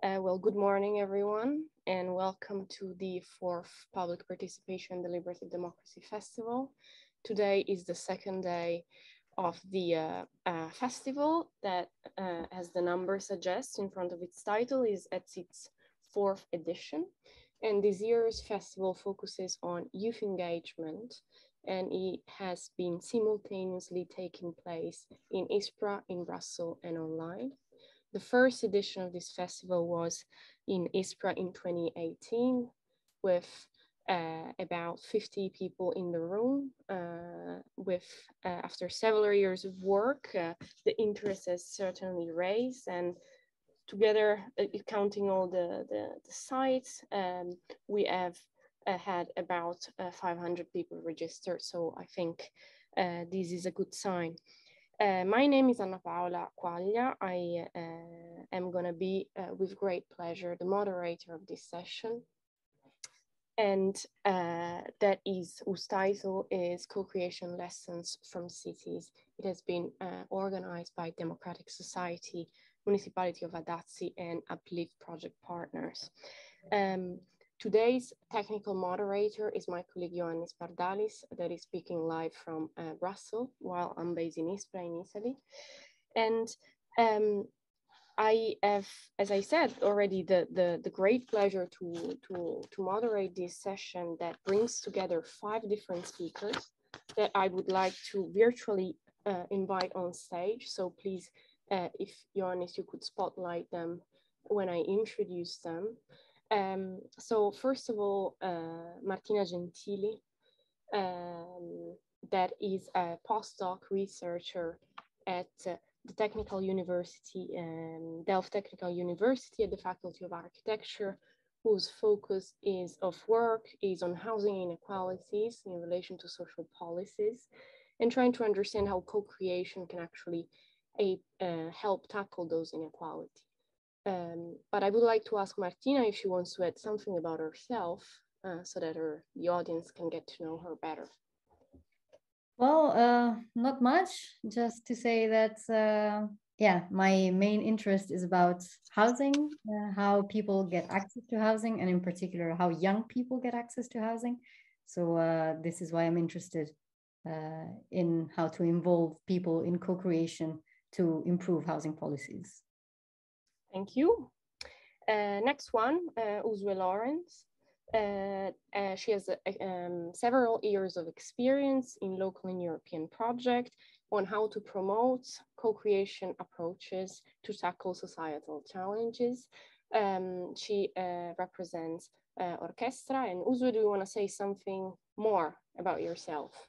Well, good morning, everyone, and welcome to the 4th Public Participation Deliberative Democracy Festival. Today is the second day of the festival that, as the number suggests in front of its title, is at its 4th edition. And this year's festival focuses on youth engagement, and it has been simultaneously taking place in Ispra, in Brussels, and online. The first edition of this festival was in Ispra in 2018 with about 50 people in the room. After several years of work, the interest has certainly raised, and together, counting all the sites, we have had about 500 people registered. So I think this is a good sign. My name is Anna Paola Quaglia. I am going to be, with great pleasure, the moderator of this session. And that is, whose title is Co-Creation Lessons from Cities. It has been organized by Democratic Society, Municipality of Adazi, and UPLIFT project partners. Today's technical moderator is my colleague Ioannis Pardalis, that is speaking live from Brussels, while I'm based in Ispra in Italy. And I have, as I said already, the great pleasure to moderate this session that brings together 5 different speakers that I would like to virtually invite on stage. So please, if Ioannis, you could spotlight them when I introduce them. So first of all, Martina Gentili, that is a postdoc researcher at the Technical University, Delf Technical University at the Faculty of Architecture, whose focus of work is on housing inequalities in relation to social policies, and trying to understand how co-creation can actually help tackle those inequalities. But I would like to ask Martina if she wants to add something about herself so that the audience can get to know her better. Well, not much, just to say that, yeah, my main interest is about housing, how people get access to housing, and in particular, how young people get access to housing. So this is why I'm interested in how to involve people in co-creation to improve housing policies. Thank you. Next one, Usue Lorenz. She has several years of experience in local and European projects on how to promote co-creation approaches to tackle societal challenges. She represents Orkestra. And Usue, do you want to say something more about yourself?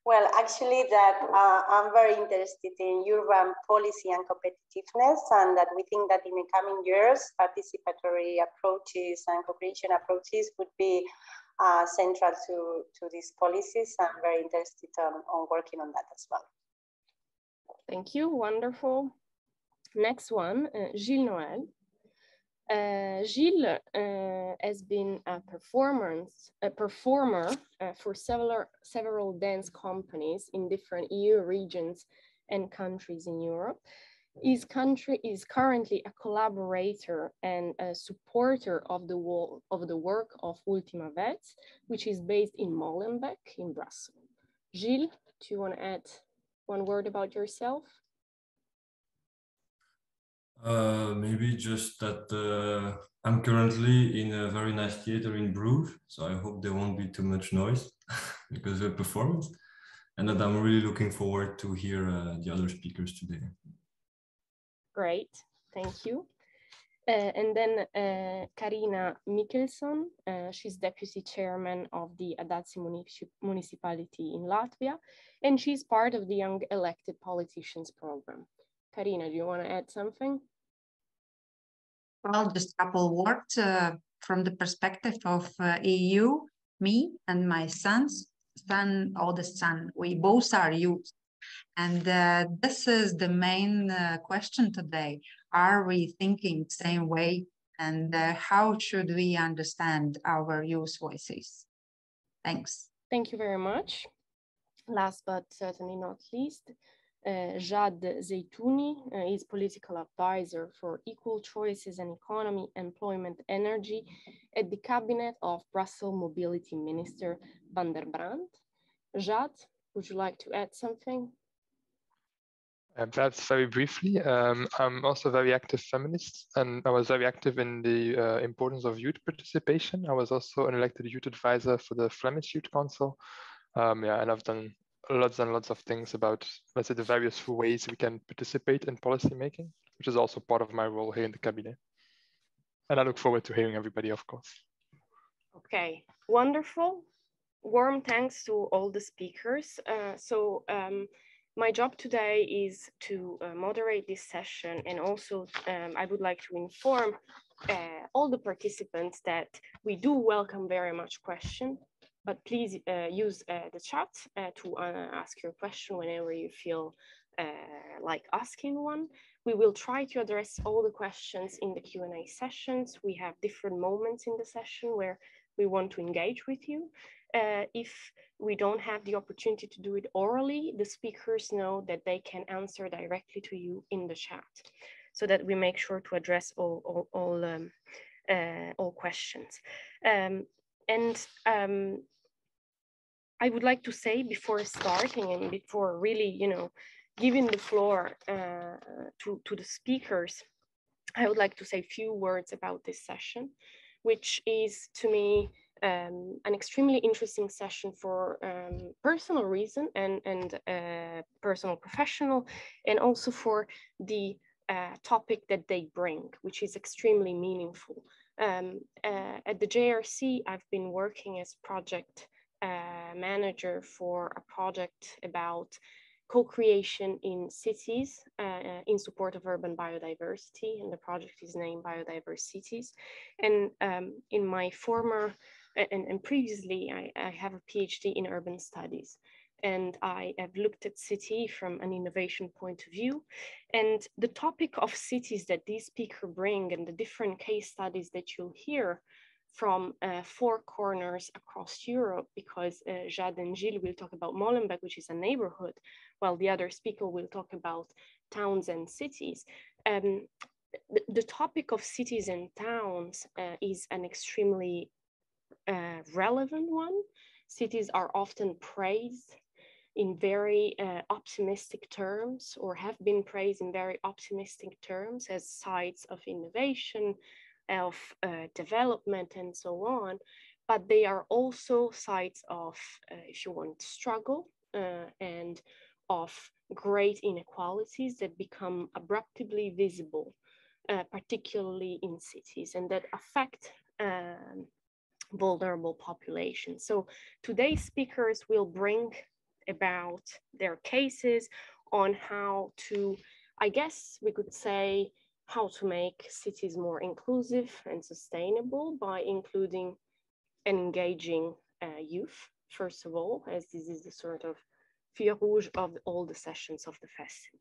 Well, actually, that I'm very interested in urban policy and competitiveness, and that we think that in the coming years, participatory approaches and co-creation approaches would be central to these policies. I'm very interested on working on that as well. Thank you. Wonderful. Next one, Gilles Noël. Gilles has been a performer for several dance companies in different EU regions and countries in Europe. His country is currently a collaborator and a supporter of the work of Ultima Vets, which is based in Molenbeek in Brussels. Gilles, do you want to add one word about yourself? Maybe just that I'm currently in a very nice theater in Bruges, so I hope there won't be too much noise because of the performance, and that I'm really looking forward to hear the other speakers today. Great, thank you. And then Karina Mikkelson, she's deputy chairman of the Adazi Municipality in Latvia, and she's part of the Young Elected Politicians program. Karina, do you want to add something? Well, just a couple of words from the perspective of EU, me and my oldest son, we both are youth. And this is the main question today. Are we thinking the same way? And how should we understand our youth voices? Thanks. Thank you very much. Last but certainly not least, Jad Zeitouni is political advisor for equal choices and economy, employment, energy at the cabinet of Brussels Mobility Minister Van der Brandt. Jad, would you like to add something? Perhaps very briefly, I'm also a very active feminist, and I was very active in the importance of youth participation. I was also an elected youth advisor for the Flemish Youth Council. Yeah, and I've done lots and lots of things about, let's say, the various ways we can participate in policy making, which is also part of my role here in the cabinet. And I look forward to hearing everybody, of course. Okay, wonderful. Warm thanks to all the speakers. My job today is to moderate this session, and also I would like to inform all the participants that we do welcome very much questions, but please use the chat to ask your question whenever you feel like asking one. We will try to address all the questions in the Q&A sessions. We have different moments in the session where we want to engage with you. If we don't have the opportunity to do it orally, the speakers know that they can answer directly to you in the chat, so that we make sure to address all questions. I would like to say, before starting and before really, giving the floor to the speakers, I would like to say a few words about this session, which is, to me, an extremely interesting session for personal reason and personal professional, and also for the topic that they bring, which is extremely meaningful. At the JRC, I've been working as project manager for a project about co-creation in cities in support of urban biodiversity, and the project is named Biodiverse Cities. And in my former and previously, I have a PhD in urban studies, and I have looked at city from an innovation point of view. And the topic of cities that these speakers bring, and the different case studies that you'll hear from 4 corners across Europe, because Jad and Gilles will talk about Molenbeek, which is a neighborhood, while the other speaker will talk about towns and cities. The topic of cities and towns is an extremely relevant one. Cities are often praised in very optimistic terms, or have been praised in very optimistic terms as sites of innovation, of development, and so on. But they are also sites of, if you want, struggle and of great inequalities that become abruptly visible, particularly in cities, and that affect vulnerable populations. So today's speakers will bring about their cases on how to, I guess we could say, how to make cities more inclusive and sustainable by including and engaging youth, first of all, as this is the sort of fil rouge of all the sessions of the festival.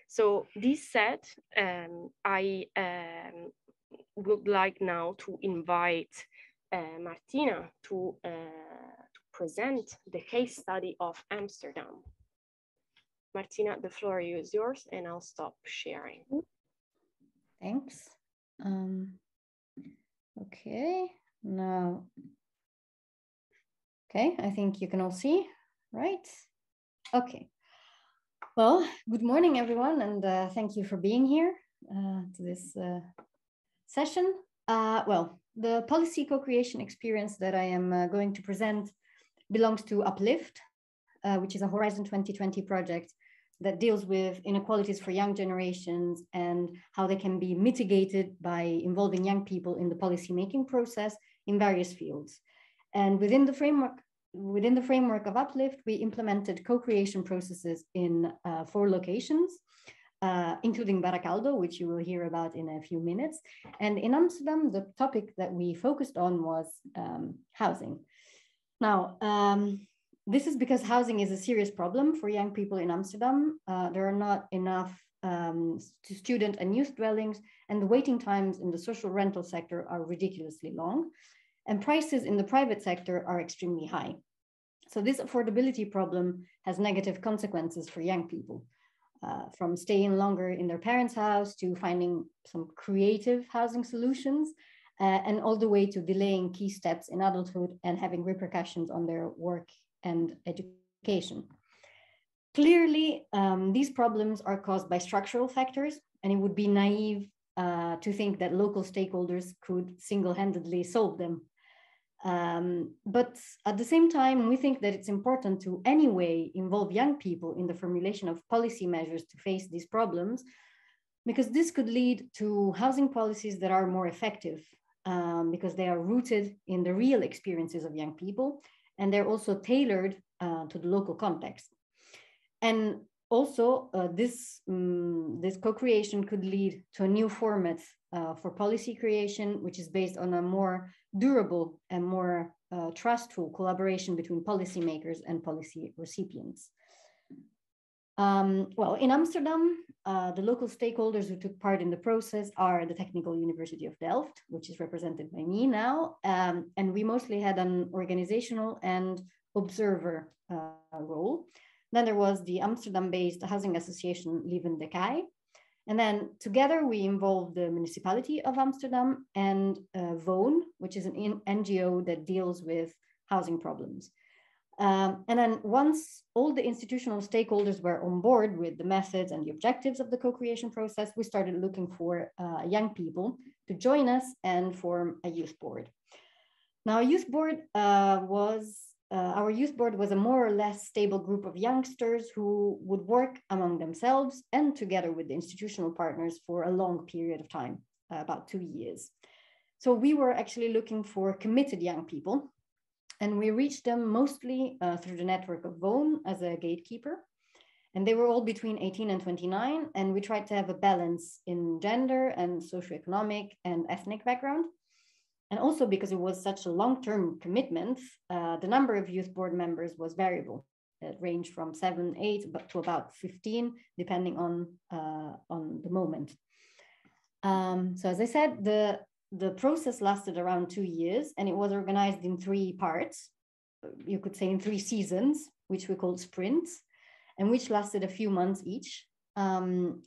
So this said, I would like now to invite Martina to present the case study of Amsterdam. Martina, the floor is yours, and I'll stop sharing. Thanks. Okay, now, okay, I think you can all see, right? Okay. Well, good morning, everyone, and thank you for being here to this session. Well, the policy co-creation experience that I am going to present belongs to UPLIFT, which is a Horizon 2020 project that deals with inequalities for young generations and how they can be mitigated by involving young people in the policymaking process in various fields. And within the framework of UPLIFT, we implemented co-creation processes in 4 locations, including Baracaldo, which you will hear about in a few minutes. And in Amsterdam, the topic that we focused on was housing. Now, this is because housing is a serious problem for young people in Amsterdam. There are not enough student and youth dwellings, and the waiting times in the social rental sector are ridiculously long, and prices in the private sector are extremely high. So this affordability problem has negative consequences for young people. from staying longer in their parents' house to finding some creative housing solutions, and all the way to delaying key steps in adulthood and having repercussions on their work and education. Clearly, these problems are caused by structural factors, and it would be naive to think that local stakeholders could single-handedly solve them. But at the same time, we think that it's important to anyway involve young people in the formulation of policy measures to face these problems, because this could lead to housing policies that are more effective, because they are rooted in the real experiences of young people, and they're also tailored to the local context. And also, this co-creation could lead to a new format for policy creation, which is based on a more durable and more trustful collaboration between policymakers and policy recipients. Well, in Amsterdam, the local stakeholders who took part in the process are the Technical University of Delft, which is represented by me now. And we mostly had an organizational and observer role. Then there was the Amsterdam-based housing association Leven de Kei. And then together we involved the Municipality of Amsterdam and Woon, which is an NGO that deals with housing problems. And then once all the institutional stakeholders were on board with the methods and the objectives of the co-creation process, we started looking for young people to join us and form a youth board. Now, our youth board was a more or less stable group of youngsters who would work among themselves and together with the institutional partners for a long period of time, about 2 years. So we were actually looking for committed young people, and we reached them mostly through the network of Woon as a gatekeeper. And they were all between 18 and 29, and we tried to have a balance in gender and socioeconomic and ethnic background. And also because it was such a long-term commitment, the number of youth board members was variable. It ranged from 7, 8, but to about 15, depending on the moment. So as I said, the process lasted around 2 years, and it was organized in 3 parts. You could say in 3 seasons, which we called sprints, and which lasted a few months each.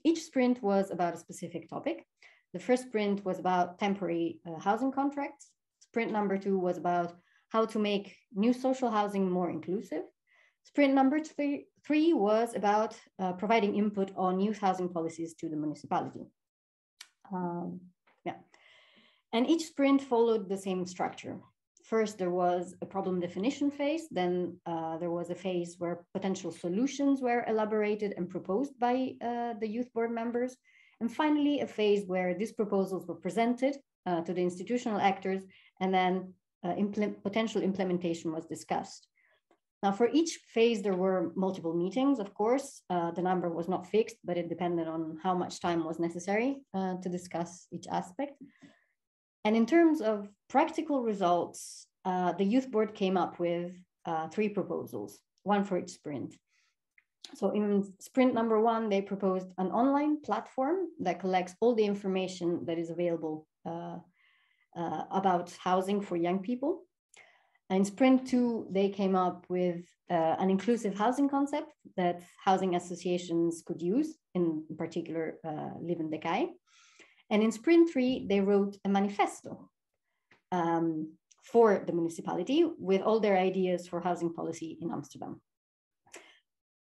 Each sprint was about a specific topic. The first sprint was about temporary housing contracts. Sprint number 2 was about how to make new social housing more inclusive. Sprint number 3 was about providing input on youth housing policies to the municipality. And each sprint followed the same structure. First, there was a problem definition phase. Then there was a phase where potential solutions were elaborated and proposed by the youth board members. And finally, a phase where these proposals were presented to the institutional actors, and then potential implementation was discussed. Now, for each phase, there were multiple meetings, of course. The number was not fixed, but it depended on how much time was necessary to discuss each aspect. And in terms of practical results, the youth board came up with 3 proposals, 1 for each sprint. So in sprint number 1, they proposed an online platform that collects all the information that is available about housing for young people. And in sprint 2, they came up with an inclusive housing concept that housing associations could use, in particular Leven de Kei. And in sprint 3, they wrote a manifesto for the municipality with all their ideas for housing policy in Amsterdam.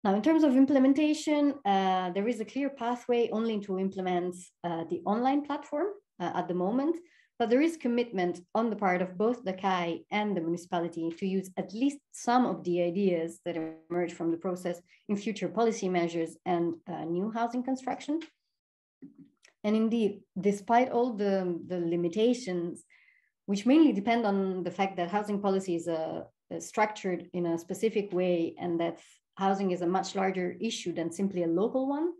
Now, in terms of implementation, there is a clear pathway only to implement the online platform at the moment, but there is commitment on the part of both the KAI and the municipality to use at least some of the ideas that emerge from the process in future policy measures and new housing construction. And indeed, despite all the limitations, which mainly depend on the fact that housing policy is structured in a specific way and that housing is a much larger issue than simply a local one,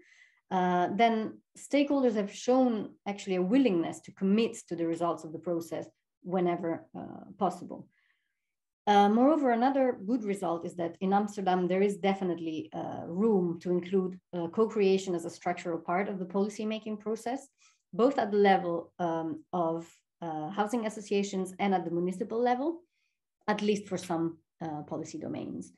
then stakeholders have shown actually a willingness to commit to the results of the process whenever possible. Moreover, another good result is that in Amsterdam, there is definitely room to include co-creation as a structural part of the policymaking process, both at the level of housing associations and at the municipal level, at least for some policy domains.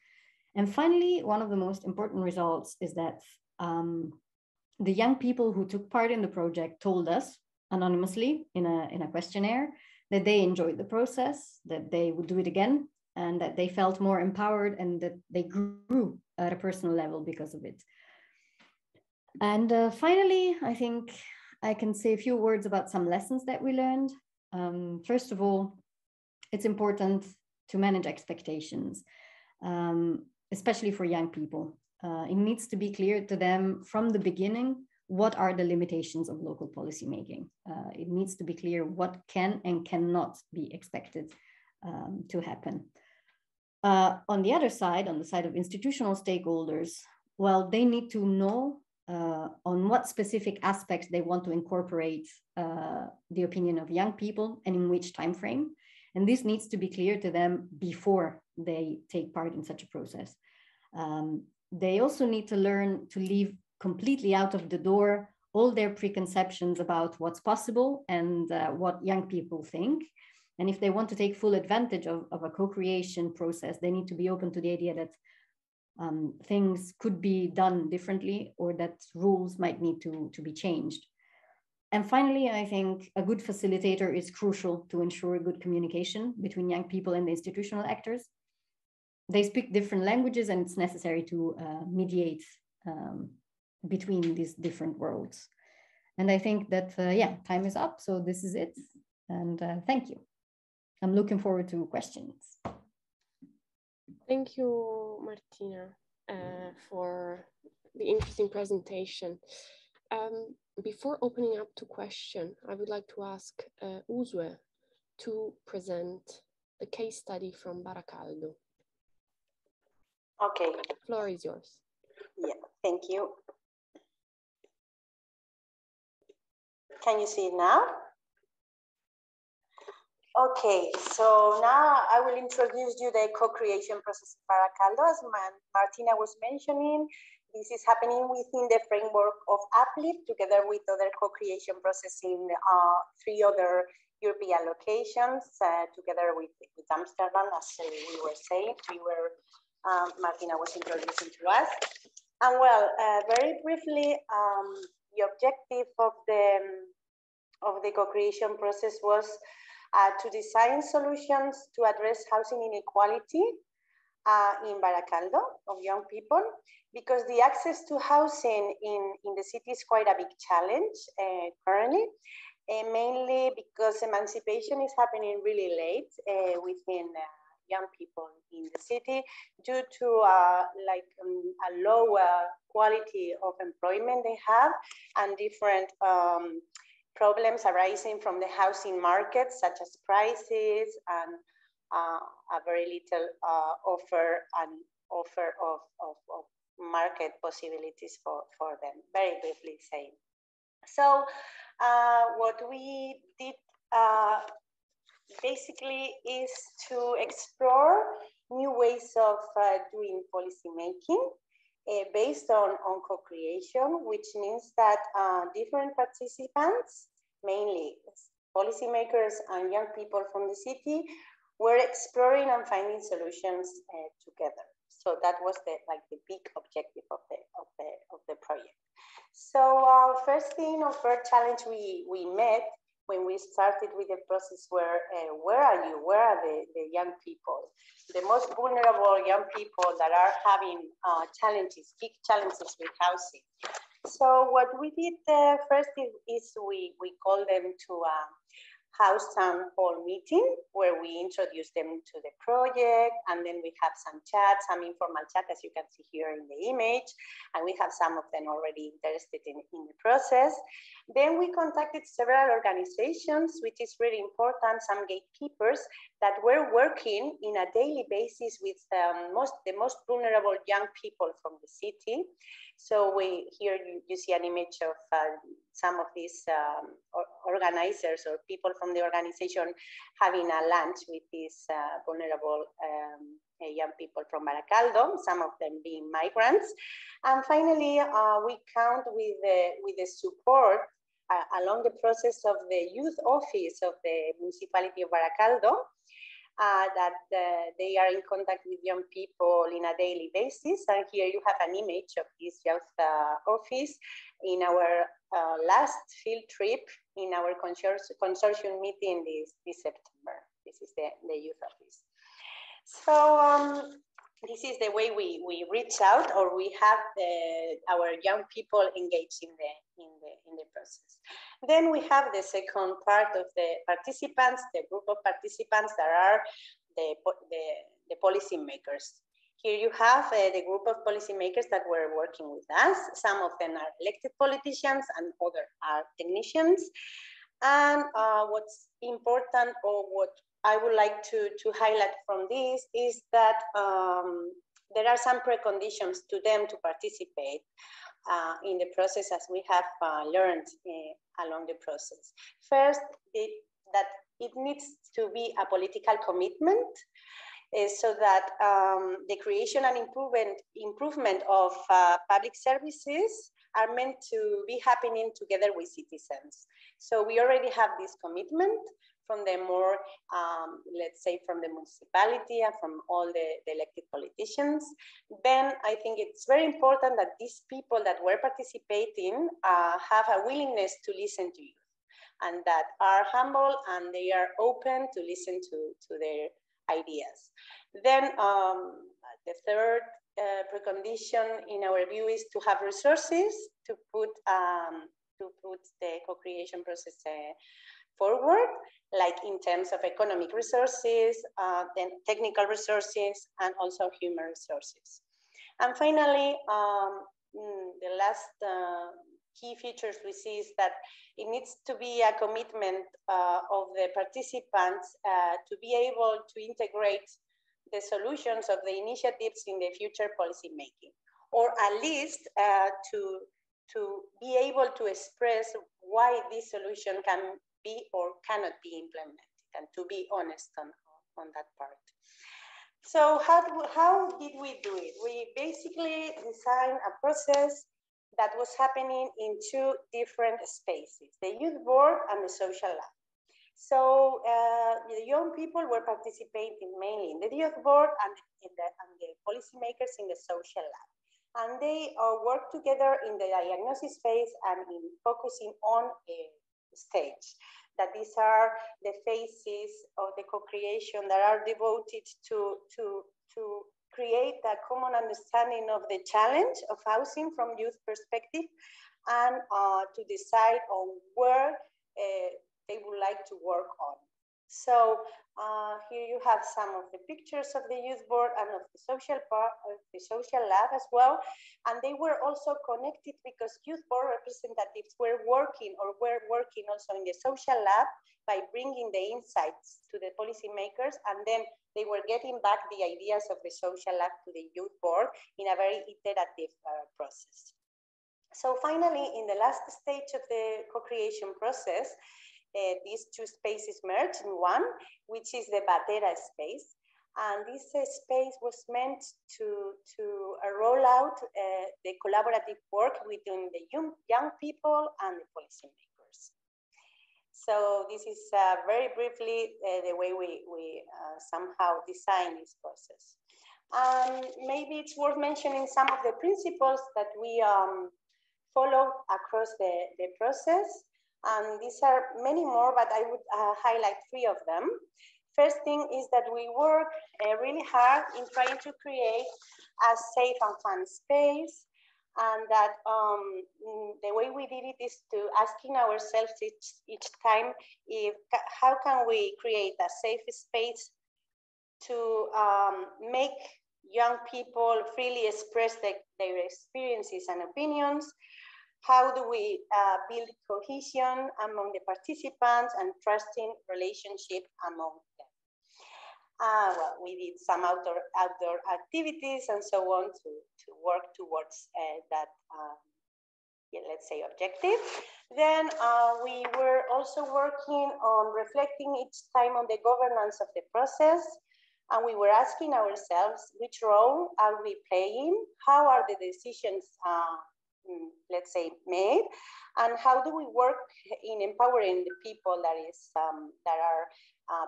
And finally, one of the most important results is that the young people who took part in the project told us anonymously in a questionnaire that they enjoyed the process, that they would do it again, and that they felt more empowered and that they grew at a personal level because of it. And finally, I think I can say a few words about some lessons that we learned. First of all, it's important to manage expectations, especially for young people. It needs to be clear to them from the beginning what are the limitations of local policymaking. It needs to be clear what can and cannot be expected to happen. On the other side, on the side of institutional stakeholders, well, they need to know on what specific aspects they want to incorporate the opinion of young people and in which time frame. And this needs to be clear to them before they take part in such a process. They also need to learn to leave completely out of the door all their preconceptions about what's possible and what young people think. And if they want to take full advantage of a co-creation process, they need to be open to the idea that things could be done differently or that rules might need to be changed. And finally, I think a good facilitator is crucial to ensure good communication between young people and the institutional actors. They speak different languages and it's necessary to mediate between these different worlds. And I think that, yeah, time is up. So this is it. And thank you. I'm looking forward to questions. Thank you, Martina, for the interesting presentation. Before opening up to question, I would like to ask Usue to present the case study from Baracaldo. Okay. The floor is yours. Yeah, thank you. Can you see it now? Okay, so now I will introduce you the co-creation process in Baracaldo. As Martina was mentioning, this is happening within the framework of UPLIFT together with other co-creation processes in 3 other European locations, together with Amsterdam, as we were saying, Martina was introducing to us. And well, very briefly, the objective of the co-creation process was to design solutions to address housing inequality in Baracaldo of young people, because the access to housing in the city is quite a big challenge currently, mainly because emancipation is happening really late within young people in the city due to a low quality of employment they have and different problems arising from the housing market, such as prices and a very little offer of market possibilities for them, very briefly saying. So what we did basically is to explore new ways of doing policy making based on co-creation, which means that different participants, mainly policymakers and young people from the city, were exploring and finding solutions together. So that was the big objective of the project. So first thing or first challenge we met when we started with the process were, where are you? Where are the young people? The most vulnerable young people that are having challenges, big challenges with housing. So what we did first is we called them to a house town hall meeting where we introduced them to the project, and then we have some chat, some informal chat, as you can see here in the image, and we have some of them already interested in the process. Then we contacted several organizations, which is really important, some gatekeepers that were working in a daily basis with the most vulnerable young people from the city. So here you see an image of some of these organizers or people from the organization having a lunch with these vulnerable young people from Baracaldo, some of them being migrants. And finally, we count with the support along the process of the youth office of the Municipality of Baracaldo, that they are in contact with young people in a daily basis. And here you have an image of this youth office in our last field trip in our consortium meeting this September. This is the youth office. So this is the way we reach out, or we have our young people engaged in the process. Then we have the second part of the participants, the group of participants that are the policy makers. Here you have the group of policymakers that were working with us. Some of them are elected politicians and others are technicians. And what's important, or what I would like to highlight from this, is that there are some preconditions to them to participate in the process, as we have learned along the process. First, that it needs to be a political commitment, so that the creation and improvement of public services are meant to be happening together with citizens. So we already have this commitment from the more, let's say, from the municipality and from all the elected politicians. Then I think it's very important that these people that were participating have a willingness to listen to youth, and that are humble and they are open to listen to their ideas. Then the third precondition in our view is to have resources to put the co-creation process forward, like in terms of economic resources, then technical resources, and also human resources. And finally, the last key features we see is that it needs to be a commitment of the participants to be able to integrate the solutions of the initiatives in the future policy making, or at least to be able to express why this solution can be or cannot be implemented, and to be honest on that part. So how did we do it? We basically designed a process that was happening in two different spaces, the youth board and the social lab. So the young people were participating mainly in the youth board and the policymakers in the social lab. And they work together in the diagnosis phase and in focusing on a stage. That these are the phases of the co-creation that are devoted to create a common understanding of the challenge of housing from youth perspective, and to decide on where they would like to work on. So here you have some of the pictures of the youth board and of the social part of the social lab as well. And they were also connected because youth board representatives were working also in the social lab by bringing the insights to the policymakers, and then they were getting back the ideas of the social lab to the youth board in a very iterative process. So finally, in the last stage of the co-creation process, these two spaces merge in one, which is the Batera space. And this space was meant to roll out the collaborative work between the young people and the policymakers. So this is very briefly the way we somehow design this process. Maybe it's worth mentioning some of the principles that we followed across the process. And these are many more, but I would highlight three of them. First thing is that we work really hard in trying to create a safe and fun space, and that the way we did it is to asking ourselves each time how can we create a safe space to make young people freely express their experiences and opinions. How do we build cohesion among the participants and trusting relationship among them? Well, we did some outdoor activities and so on to work towards that, let's say, objective. Then we were also working on reflecting each time on the governance of the process. And we were asking ourselves, which role are we playing? How are the decisions let's say, made, and how do we work in empowering the people that are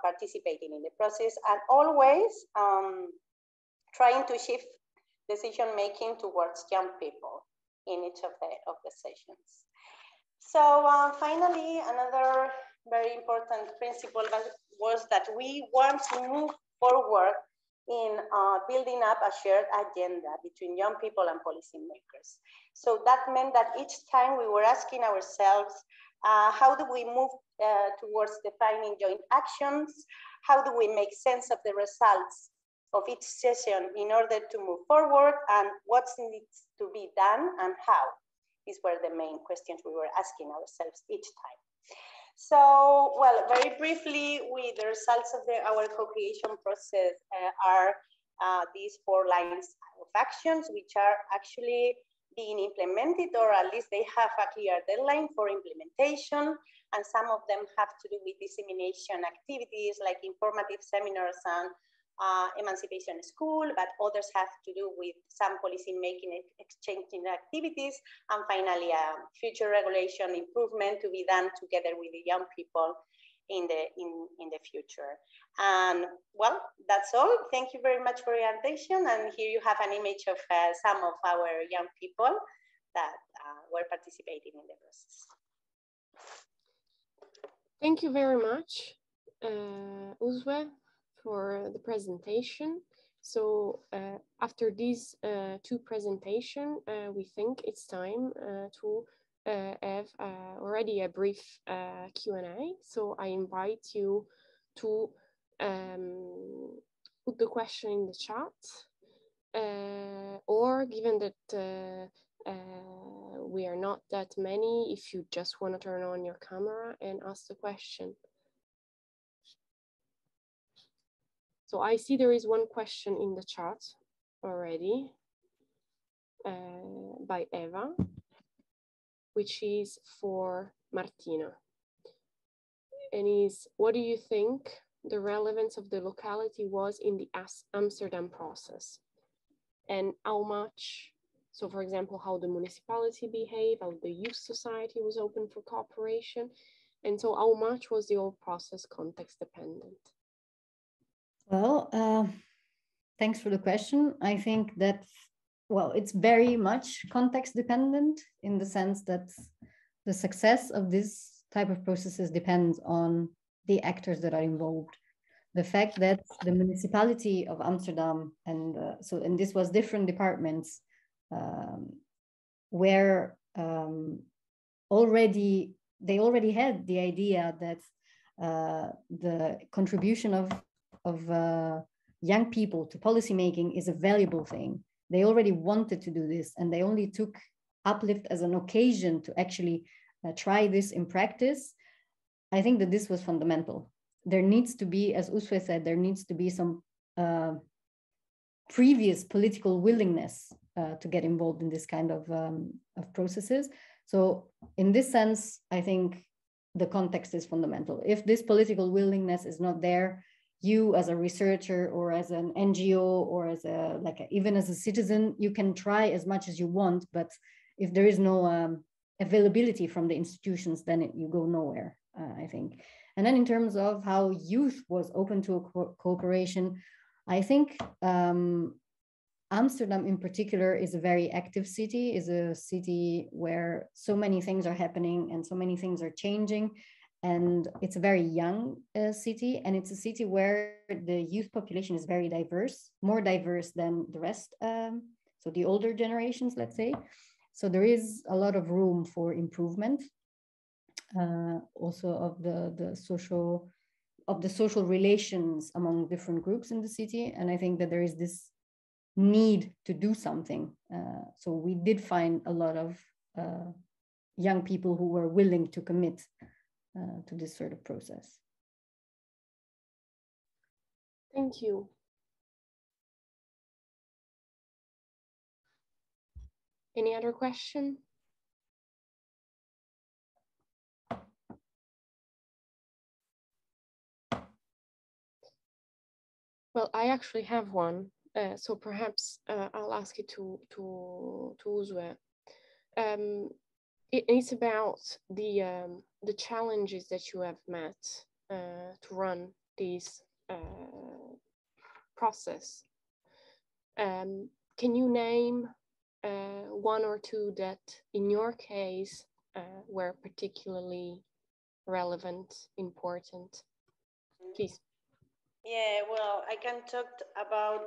participating in the process, and always trying to shift decision making towards young people in each of the sessions. So finally, another very important principle was that we want to move forward in building up a shared agenda between young people and policymakers. So that meant that each time we were asking ourselves, how do we move towards defining joint actions? How do we make sense of the results of each session in order to move forward, and what needs to be done and how? These were the main questions we were asking ourselves each time. So, well, very briefly, the results of our co-creation process are these 4 lines of actions, which are actually being implemented, or at least they have a clear deadline for implementation. And some of them have to do with dissemination activities like informative seminars and emancipation school, but others have to do with some policy making exchanging activities, and finally future regulation improvement to be done together with the young people in the future. And well, that's all. Thank you very much for your attention, and here you have an image of some of our young people that were participating in the process. Thank you very much, Usue, for the presentation. So after these 2 presentations, we think it's time to have already a brief Q&A. So I invite you to put the question in the chat, or given that we are not that many, if you just want to turn on your camera and ask the question. So I see there is one question in the chat already by Eva, which is for Martina. And is, what do you think the relevance of the locality was in the Amsterdam process? And how much, so for example, how the municipality behaved, how the youth society was open for cooperation, and so how much was the whole process context dependent? Well, thanks for the question. I think that, well, it's very much context dependent in the sense that the success of this type of processes depends on the actors that are involved. The fact that the municipality of Amsterdam, and this was different departments, where they already had the idea that the contribution of young people to policymaking is a valuable thing. They already wanted to do this, and they only took UPLIFT as an occasion to actually try this in practice. I think that this was fundamental. There needs to be, as Usue said, there needs to be some previous political willingness to get involved in this kind of processes. So in this sense, I think the context is fundamental. If this political willingness is not there, you as a researcher or as an NGO or as even as a citizen, you can try as much as you want, but if there is no availability from the institutions, then you go nowhere, I think. And then in terms of how youth was open to a cooperation, I think Amsterdam in particular is a very active city, is a city where so many things are happening and so many things are changing. And it's a very young city, and it's a city where the youth population is very diverse, more diverse than the rest. So the older generations, let's say. So there is a lot of room for improvement, also of the social relations among different groups in the city. And I think that there is this need to do something. So we did find a lot of young people who were willing to commit to this sort of process. Thank you. Any other question? Well, I actually have one, so perhaps I'll ask it to Usue. it's about the challenges that you have met to run this process. Can you name one or two that, in your case, were particularly relevant, important? Please. Yeah, well, I can talk about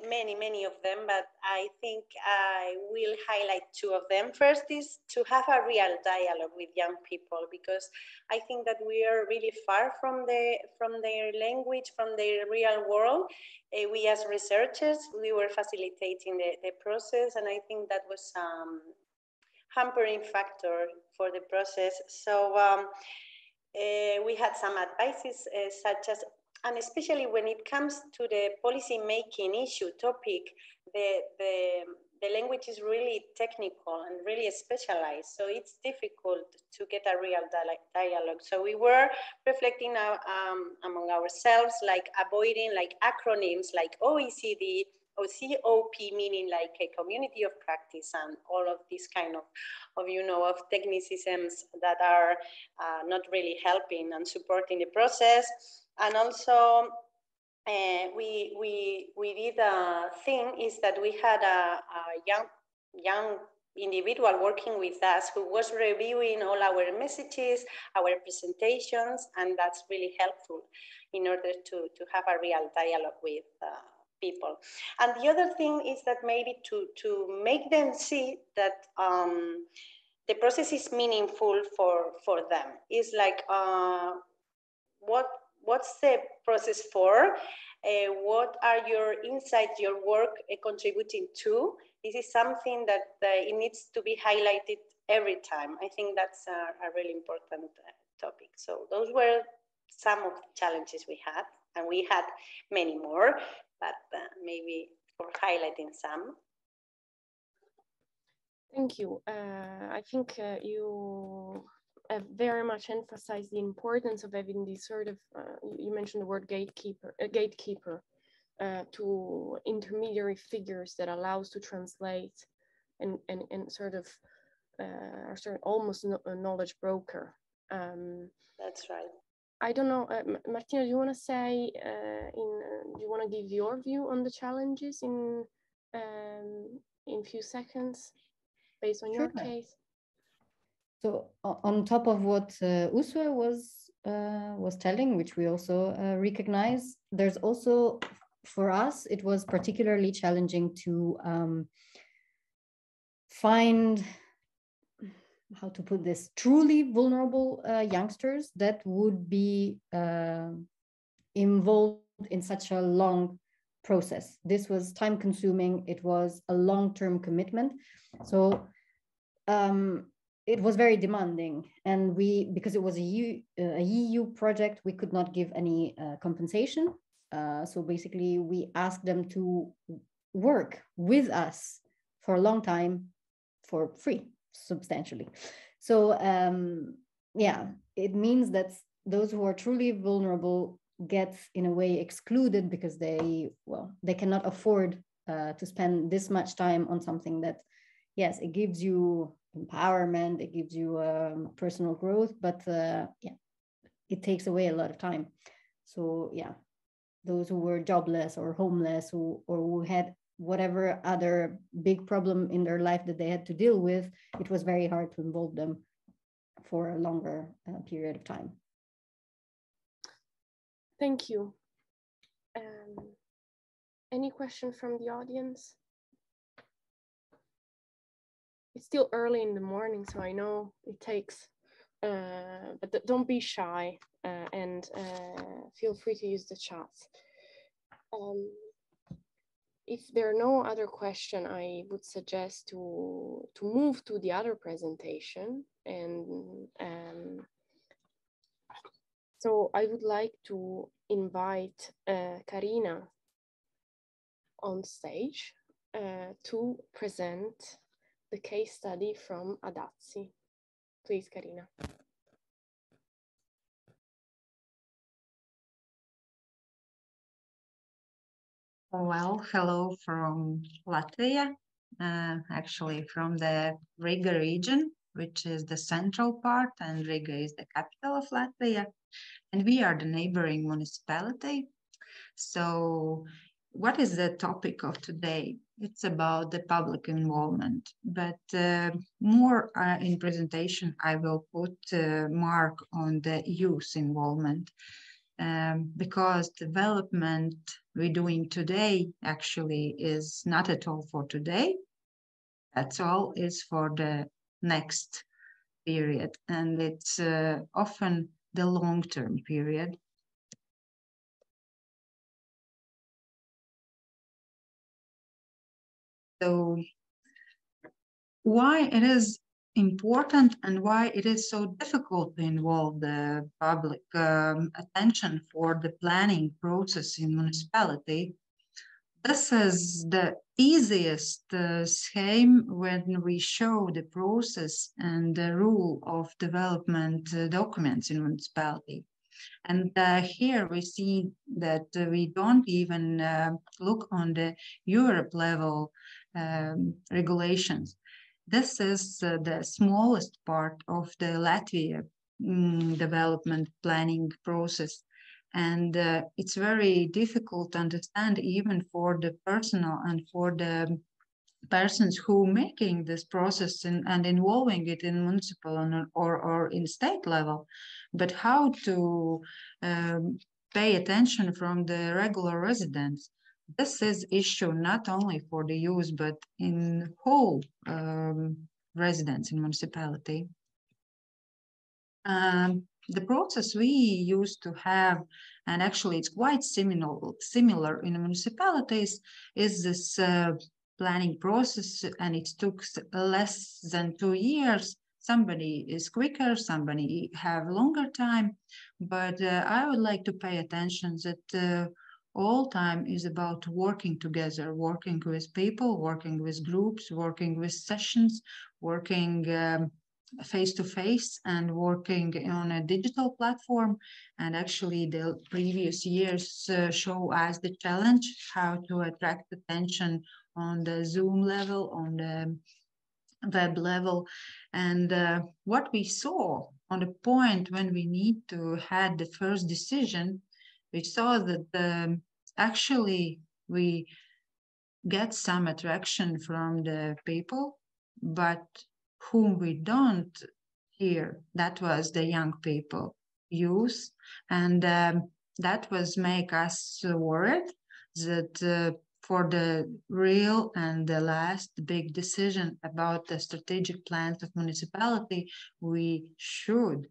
many of them, but I think I will highlight two of them. First is to have a real dialogue with young people, because I think that we are really far from their language, from their real world. We as researchers, we were facilitating the process, and I think that was hampering factor for the process. So we had some advices such as, and especially when it comes to the policy making issue topic, the language is really technical and really specialized. So it's difficult to get a real dialogue. So we were reflecting among ourselves, like avoiding like acronyms like OECD, or COP, meaning like a community of practice, and all of these kind of technicisms that are not really helping and supporting the process. And also we did a thing is that we had a young individual working with us who was reviewing all our messages, our presentations, and that's really helpful in order to have a real dialogue with people. And the other thing is that maybe to make them see that the process is meaningful for them. It's like what's the process for? What are your insights, your work contributing to? This is something that it needs to be highlighted every time. I think that's a really important topic. So those were some of the challenges we had, and we had many more, but maybe for highlighting some. Thank you. I think you very much emphasized the importance of having this sort of, you mentioned the word gatekeeper to intermediary figures that allows to translate and sort of almost a knowledge broker. That's right. I don't know, Martina, do you want to say, do you want to give your view on the challenges in few seconds based on your case? So on top of what Usue was telling, which we also recognize, there's also, for us, it was particularly challenging to find, how to put this, truly vulnerable youngsters that would be involved in such a long process. This was time consuming. It was a long-term commitment. So it was very demanding. And because it was a EU project, we could not give any compensation. So basically we asked them to work with us for a long time for free, substantially. So yeah, it means that those who are truly vulnerable get in a way excluded because they cannot afford to spend this much time on something that, yes, it gives you empowerment, it gives you personal growth, but yeah, it takes away a lot of time. So yeah, those who were jobless or homeless or who had whatever other big problem in their life that they had to deal with, it was very hard to involve them for a longer period of time. Thank you. Any question from the audience? It's still early in the morning, so I know it takes, but don't be shy and feel free to use the chat. If there are no other questions, I would suggest to move to the other presentation. And so I would like to invite Karina on stage to present the case study from Adazi. Please, Karina. Well, hello from Latvia. actually from the Riga region, which is the central part, and Riga is the capital of Latvia. And we are the neighboring municipality. So what is the topic of today? It's about the public involvement, but more in presentation, I will put mark on the youth involvement. Because development we're doing today actually is not at all for today. That's all is for the next period. And it's often the long-term period. So why it is important and why it is so difficult to involve the public attention for the planning process in municipality. This is the easiest scheme when we show the process and the rule of development documents in municipality. And here we see that we don't even look on the Europe level regulations. This is the smallest part of the Latvia development planning process. And it's very difficult to understand even for the personnel and for the persons who making this process and involving it in municipal or in state level, but how to pay attention from the regular residents. This is issue not only for the youth, but in whole residents in municipality. The process we used to have, and actually it's quite similar in municipalities, is this planning process, and it took less than 2 years. Somebody is quicker, somebody have longer time, but I would like to pay attention that all time is about working together, working with people, working with groups, working with sessions, working face-to-face and working on a digital platform. And actually the previous years show us the challenge, how to attract attention on the Zoom level, on the web level. And what we saw on the point when we need to have the first decision, we saw that actually we get some attraction from the people, but whom we don't hear, that was the young people, youth, and that was make us worried that for the real and the last big decision about the strategic plans of municipality, we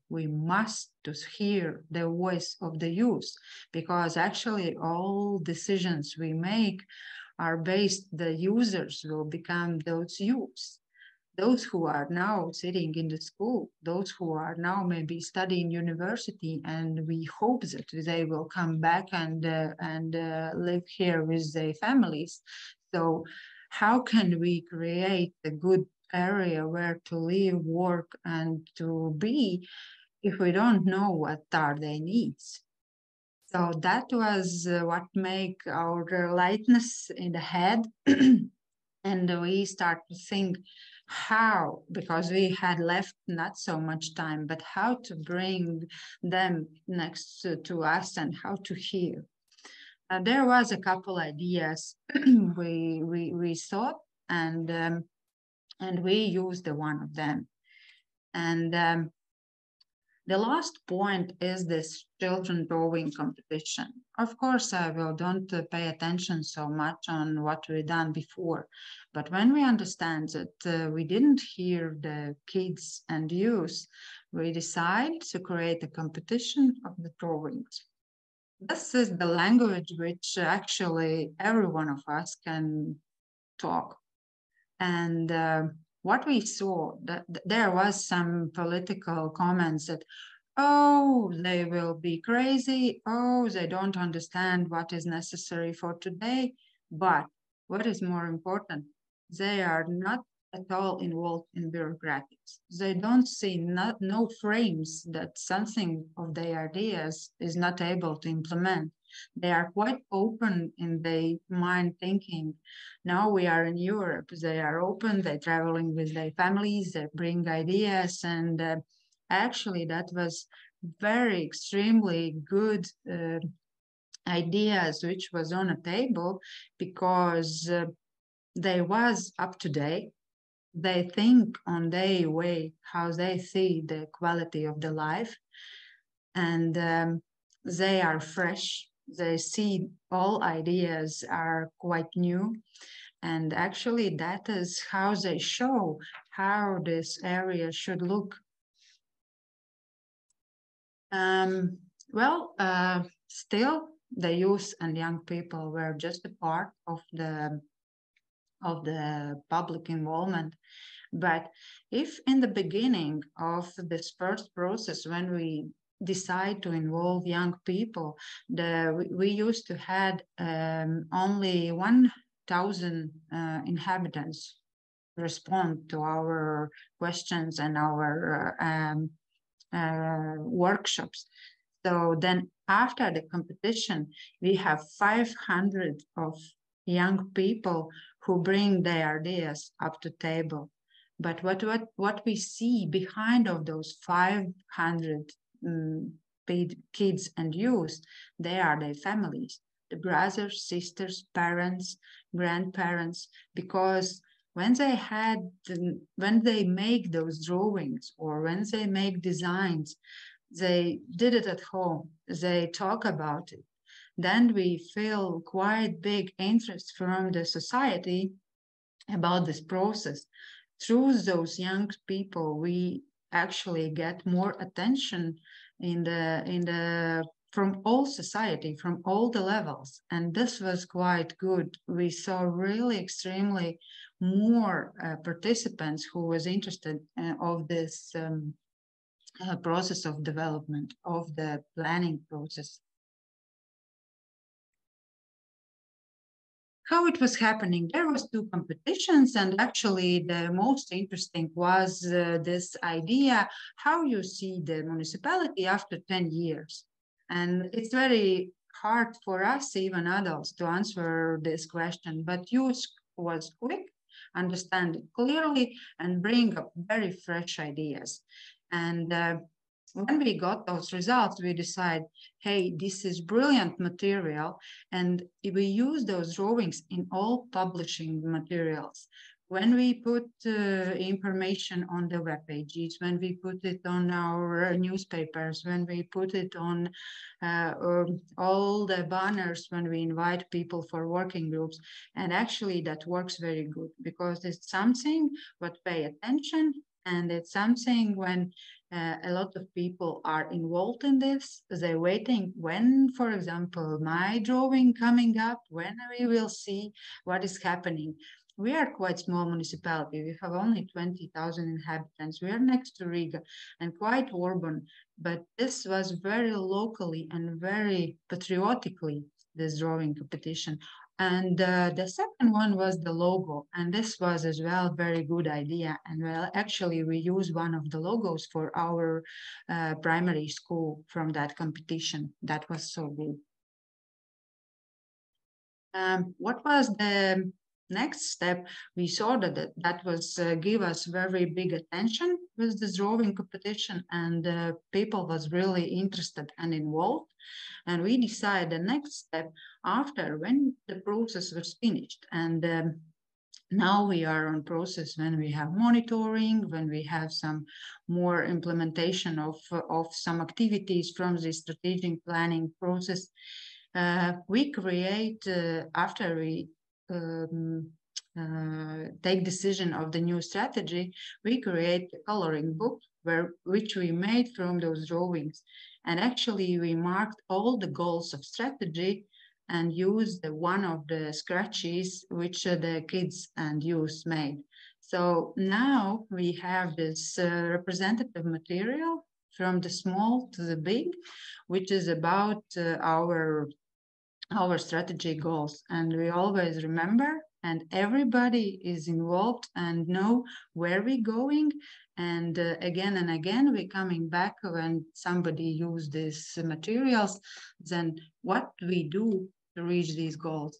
must to hear the voice of the youth, because actually all decisions we make are based, the users will become those youths. Those who are now sitting in the school, those who are now maybe studying university, and we hope that they will come back and live here with their families. So how can we create a good area where to live, work, and to be if we don't know what are their needs? So that was what made our lightness in the head. And we start to think how, because we had left not so much time, but how to bring them next to us and how to hear. There was a couple ideas we thought, and we used one of them. And the last point is this children drawing competition. Of course, I don't pay attention so much on what we done before, but when we understand that we didn't hear the kids and youth, we decide to create a competition of the drawings. This is the language which actually every one of us can talk. And what we saw, that there was some political comments that, oh, they will be crazy, oh, they don't understand what is necessary for today. But what is more important, they are not at all involved in bureaucratics. They don't see no frames that something of their ideas is not able to implement. They are quite open in their mind thinking. Now we are in Europe. They are open. They're traveling with their families. They bring ideas, and actually that was very extremely good ideas which was on a table, because they was up to date. They think on their way how they see the quality of the life, and they are fresh. They see all ideas are quite new, and actually that is how they show how this area should look. Still the youth and young people were just a part of the public involvement. But if in the beginning of this first process, when we decide to involve young people, we used to had only 1,000 inhabitants respond to our questions and our workshops. So then after the competition, we have 500 of young people who bring their ideas up to table. But what we see behind of those 500 kids and youth, they are their families, the brothers, sisters, parents, grandparents, because when they make those drawings or when they make designs, they did it at home, they talk about it. Then we feel quite big interest from the society about this process. Through those young people, we actually get more attention from all society, from all the levels. And this was quite good. We saw really extremely more participants who was interested of this process of development, of the planning process. How it was happening, there was 2 competitions, and actually the most interesting was this idea, how you see the municipality after 10 years. And it's very hard for us, even adults, to answer this question, but youth was quick, understand it clearly, and bring up very fresh ideas. And when we got those results, we decided, hey, this is brilliant material, and we use those drawings in all publishing materials. When we put information on the web pages, when we put it on our newspapers, when we put it on all the banners, when we invite people for working groups, and actually that works very good, because it's something what pay attention, and it's something when a lot of people are involved in this. They're waiting when, for example, my drawing coming up, when we will see what is happening. We are quite small municipality. We have only 20,000 inhabitants. We are next to Riga and quite urban, but this was very locally and very patriotically, this drawing competition. And the second one was the logo. And this was as well very good idea. And well, actually we used one of the logos for our primary school from that competition. That was so good. What was the next step? We saw that was give us very big attention with the drawing competition, and people was really interested and involved. And we decided the next step after, when the process was finished. And now we are on process when we have monitoring, when we have some more implementation of some activities from the strategic planning process. We create, after we take decision of the new strategy, we create a coloring book which we made from those drawings. And actually we marked all the goals of strategy and used one of the scratches which the kids and youth made. So now we have this representative material from the small to the big, which is about our strategy goals. And we always remember, and everybody is involved and know where we're going And again and again, we're coming back when somebody uses these materials, then what do we do to reach these goals?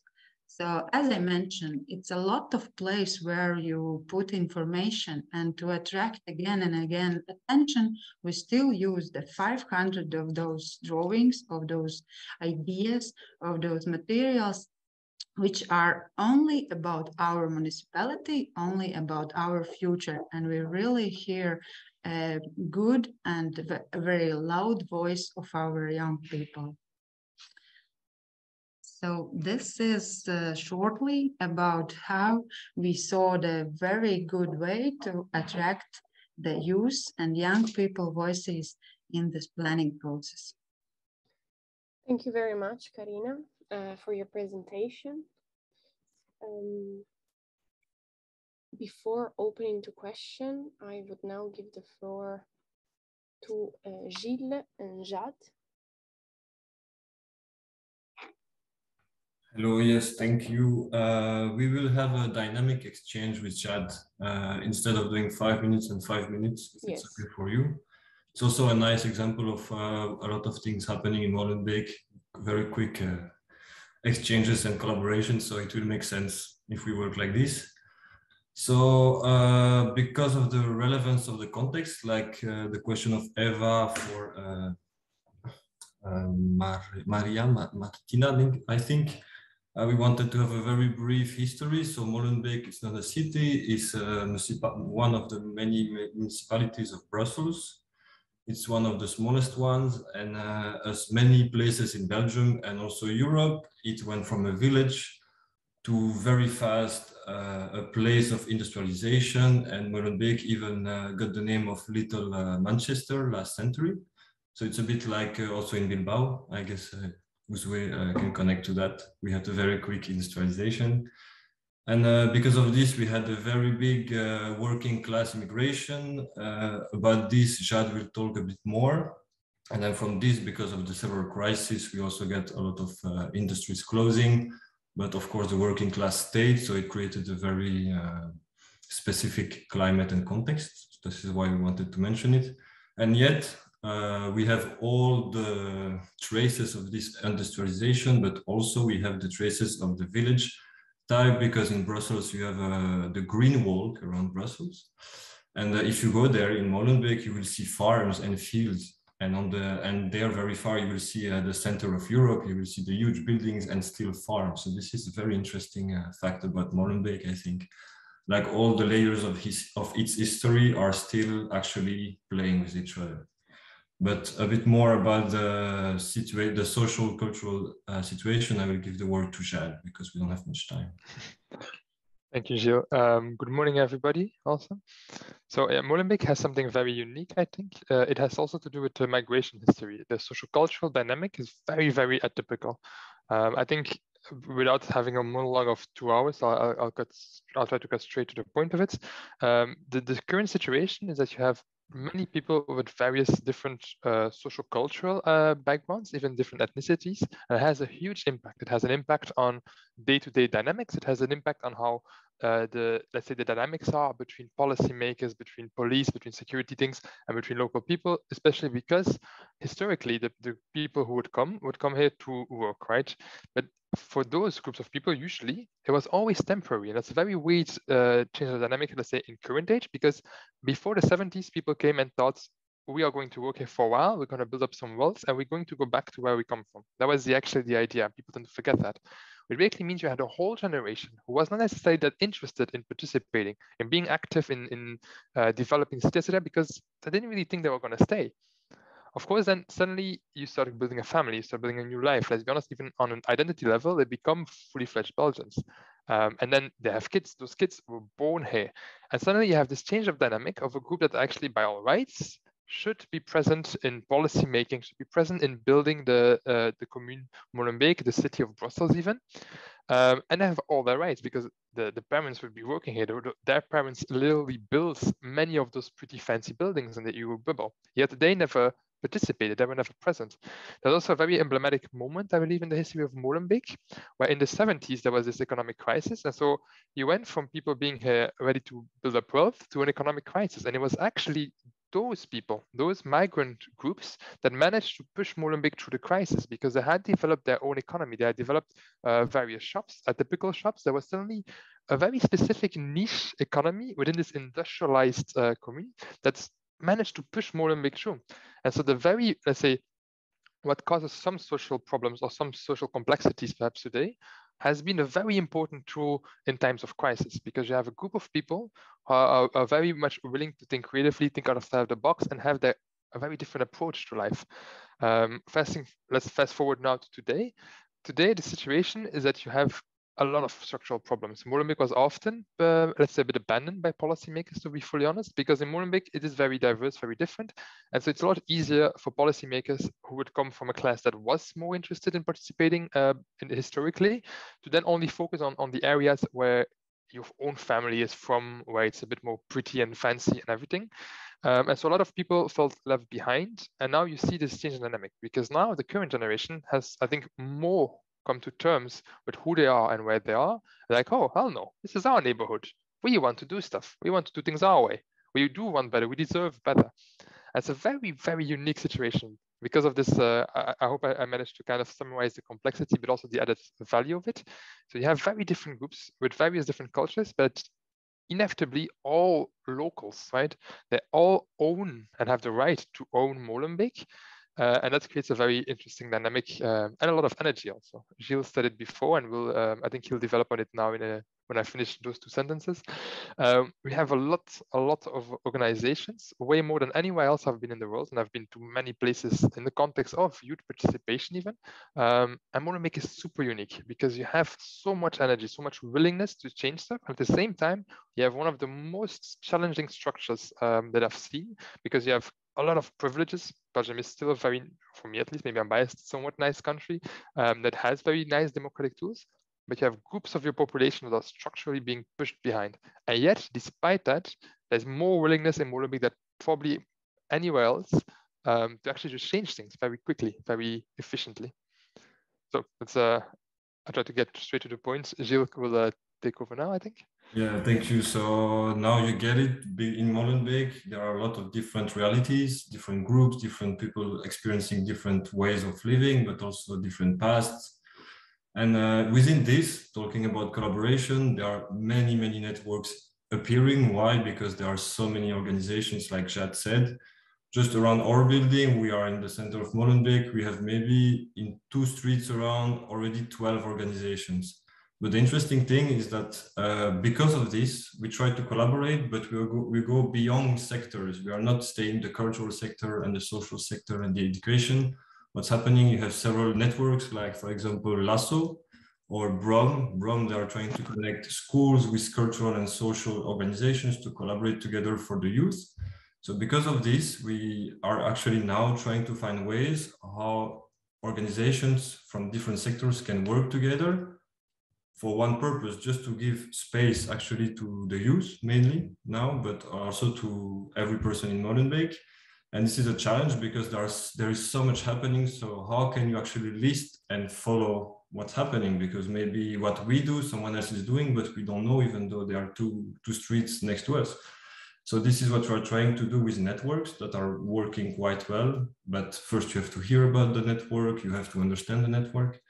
So as I mentioned, it's a lot of place where you put information, and to attract again and again attention, we still use the 500 of those drawings, of those ideas, of those materials, which are only about our municipality, only about our future. And we really hear a good and a very loud voice of our young people. So this is shortly about how we saw the very good way to attract the youth and young people voices in this planning process. Thank you very much, Karina, for your presentation. Before opening to question, I would now give the floor to Gilles and Jad. Hello, yes, thank you. We will have a dynamic exchange with Jad instead of doing 5 minutes and 5 minutes, if Yes. it's okay for you. It's also a nice example of a lot of things happening in Molenbeek, very quick exchanges and collaboration, so it will make sense if we work like this. So because of the relevance of the context, like the question of Eva for Martina, I think, we wanted to have a very brief history. So Molenbeek is not a city, it's one of the many municipalities of Brussels. It's one of the smallest ones, and as many places in Belgium and also Europe, it went from a village to very fast a place of industrialization, and Molenbeek even got the name of Little Manchester last century. So it's a bit like also in Bilbao, I guess Usue can connect to that. We had a very quick industrialization. And because of this, we had a very big working class immigration. About this, Jad will talk a bit more. And then from this, because of the several crises, we also get a lot of industries closing. But of course, the working class stayed, so it created a very specific climate and context. This is why we wanted to mention it. And yet, we have all the traces of this industrialization, but also we have the traces of the village type, because in Brussels, you have the green walk around Brussels. And if you go there in Molenbeek, you will see farms and fields. And there very far, you will see the center of Europe, you will see the huge buildings and still farms. So this is a very interesting fact about Molenbeek, I think. Like all the layers of its history are still actually playing with each other. But a bit more about the social cultural situation, I will give the word to Jad because we don't have much time. Thank you, Gilles. Good morning, everybody, also. So Molenbeek has something very unique, I think. It has also to do with the migration history. The social-cultural dynamic is very, very atypical. I think without having a monologue of 2 hours, I'll try to cut straight to the point of it. The current situation is that you have many people with various different social-cultural backgrounds, even different ethnicities, and it has a huge impact. It has an impact on day-to-day dynamics. It has an impact on how let's say the dynamics are between policymakers, between police, between security things, and between local people, especially because historically the people who would come here to work, right? But for those groups of people, usually it was always temporary, and that's a very weird change of dynamic, let's say, in current age, because before the 70s, people came and thought, we are going to work here for a while, we're going to build up some wealth, and we're going to go back to where we come from. That was actually the idea. People tend to forget that. Which basically means you had a whole generation who was not necessarily that interested in participating, in being active in developing cities, because they didn't really think they were going to stay. Of course, then suddenly you start building a family, you start building a new life. Let's be honest, even on an identity level, they become fully fledged Belgians. And then they have kids, those kids were born here. And suddenly you have this change of dynamic of a group that actually by all rights should be present in policy making, should be present in building the commune Molenbeek, the city of Brussels even. And they have all their rights because the parents would be working here. Their parents literally built many of those pretty fancy buildings in the EU bubble. Yet they never participated, they were never present. There's also a very emblematic moment, I believe, in the history of Molenbeek, where in the 70s there was this economic crisis. And so you went from people being here ready to build up wealth to an economic crisis. And it was actually those people, those migrant groups that managed to push Molenbeek through the crisis because they had developed their own economy. They had developed various shops, atypical shops. There was suddenly a very specific niche economy within this industrialized community that's managed to push Molenbeek through. And so the very, let's say, what causes some social problems or some social complexities perhaps today has been a very important tool in times of crisis, because you have a group of people who are very much willing to think creatively, think outside of the box, and have a very different approach to life. Let's fast forward now to today. Today, the situation is that you have a lot of structural problems. Molenbeek was often, let's say, a bit abandoned by policymakers, to be fully honest, because in Molenbeek, it is very diverse, very different. And so it's a lot easier for policymakers who would come from a class that was more interested in participating historically to then only focus on the areas where your own family is from, where it's a bit more pretty and fancy and everything. And so a lot of people felt left behind. And now you see this change in dynamic, because now the current generation has, I think, more come to terms with who they are and where they are. Like, oh, hell no, this is our neighborhood. We want to do stuff. We want to do things our way. We do want better. We deserve better. It's a very, very unique situation. Because of this, I hope I managed to kind of summarize the complexity, but also the added value of it. So you have very different groups with various different cultures, but inevitably all locals, right? They all own and have the right to own Molenbeek. And that creates a very interesting dynamic and a lot of energy also. Gilles said it before, and I think he'll develop on it now when I finish those two sentences. We have a lot of organizations, way more than anywhere else I've been in the world, and I've been to many places in the context of youth participation even. And Molenbeek is super unique because you have so much energy, so much willingness to change stuff. And at the same time, you have one of the most challenging structures that I've seen, because you have a lot of privileges. Belgium is still a very, for me at least, maybe I'm biased, somewhat nice country that has very nice democratic tools, but you have groups of your population that are structurally being pushed behind. And yet, despite that, there's more willingness in Molenbeek than probably anywhere else to actually just change things very quickly, very efficiently. So it's I try to get straight to the point. Gilles will take over now, I think. Yeah, thank you. So now you get it. In Molenbeek, there are a lot of different realities, different groups, different people experiencing different ways of living, but also different pasts. And within this, talking about collaboration, there are many, many networks appearing. Why? Because there are so many organizations, like Jad said. Just around our building, we are in the center of Molenbeek. We have maybe in 2 streets around already 12 organizations. But the interesting thing is that because of this, we try to collaborate, but we go beyond sectors. We are not staying in the cultural sector and the social sector and the education. What's happening, you have several networks, like, for example, Lasso or BROM. They are trying to connect schools with cultural and social organizations to collaborate together for the youth. So because of this, we are actually now trying to find ways how organizations from different sectors can work together for one purpose, just to give space actually to the youth mainly now, but also to every person in Molenbeek. And this is a challenge because there is so much happening. So how can you actually list and follow what's happening? Because maybe what we do, someone else is doing, but we don't know, even though there are two streets next to us. So this is what we're trying to do with networks that are working quite well. But first you have to hear about the network, you have to understand the network.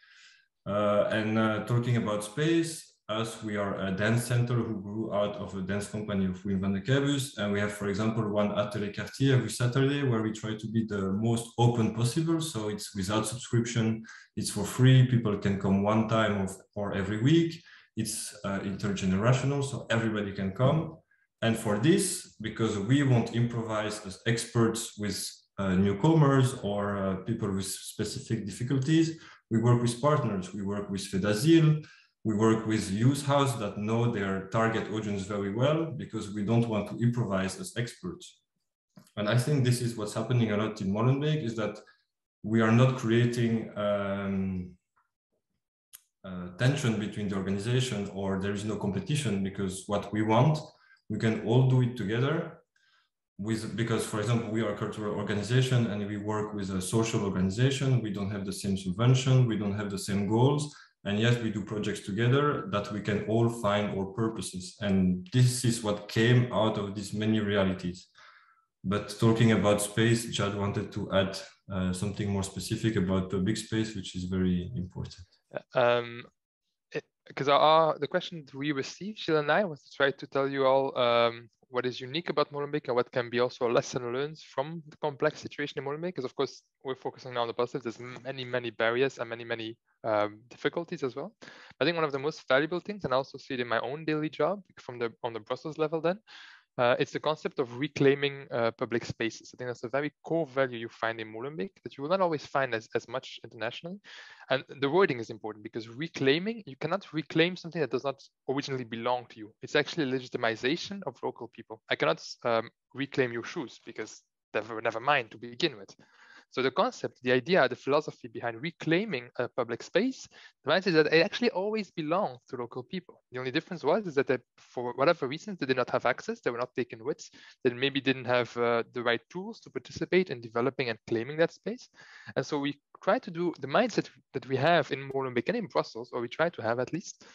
Talking about space, we are a dance center who grew out of a dance company of Wim van de Kebus. And we have, for example, one Atelier Quartier every Saturday where we try to be the most open possible. So it's without subscription, it's for free. People can come one time or every week. It's intergenerational, so everybody can come. And for this, because we won't improvise as experts with newcomers or people with specific difficulties, we work with partners. We work with Fedazil. We work with youth house that know their target audience very well, because we don't want to improvise as experts. And I think this is what's happening a lot in Molenbeek, is that we are not creating tension between the organization, or there is no competition, because what we want, we can all do it together. because, for example, we are a cultural organization and we work with a social organization. We don't have the same subvention, we don't have the same goals. And yes, we do projects together that we can all find our purposes. And this is what came out of these many realities. But talking about space, Jad wanted to add something more specific about public space, which is very important. Because the question that we received, Sheila and I, was to try to tell you all what is unique about Molenbeek and what can be also a lesson learned from the complex situation in Molenbeek. Because of course, we're focusing now on the positive. There's many barriers and many difficulties as well. I think one of the most valuable things, and I also see it in my own daily job on the Brussels level then, it's the concept of reclaiming public spaces. I think that's a very core value you find in Molenbeek that you will not always find as much internationally. And the wording is important because reclaiming, you cannot reclaim something that does not originally belong to you. It's actually a legitimization of local people. I cannot reclaim your shoes because they were never mine to begin with. So the concept, the idea, the philosophy behind reclaiming a public space, the mindset is that it actually always belonged to local people. The only difference is that they, for whatever reasons, they did not have access, they were not taken with, they maybe didn't have the right tools to participate in developing and claiming that space. And so we try to do the mindset that we have in Molenbeek and in Brussels, or we try to have at least,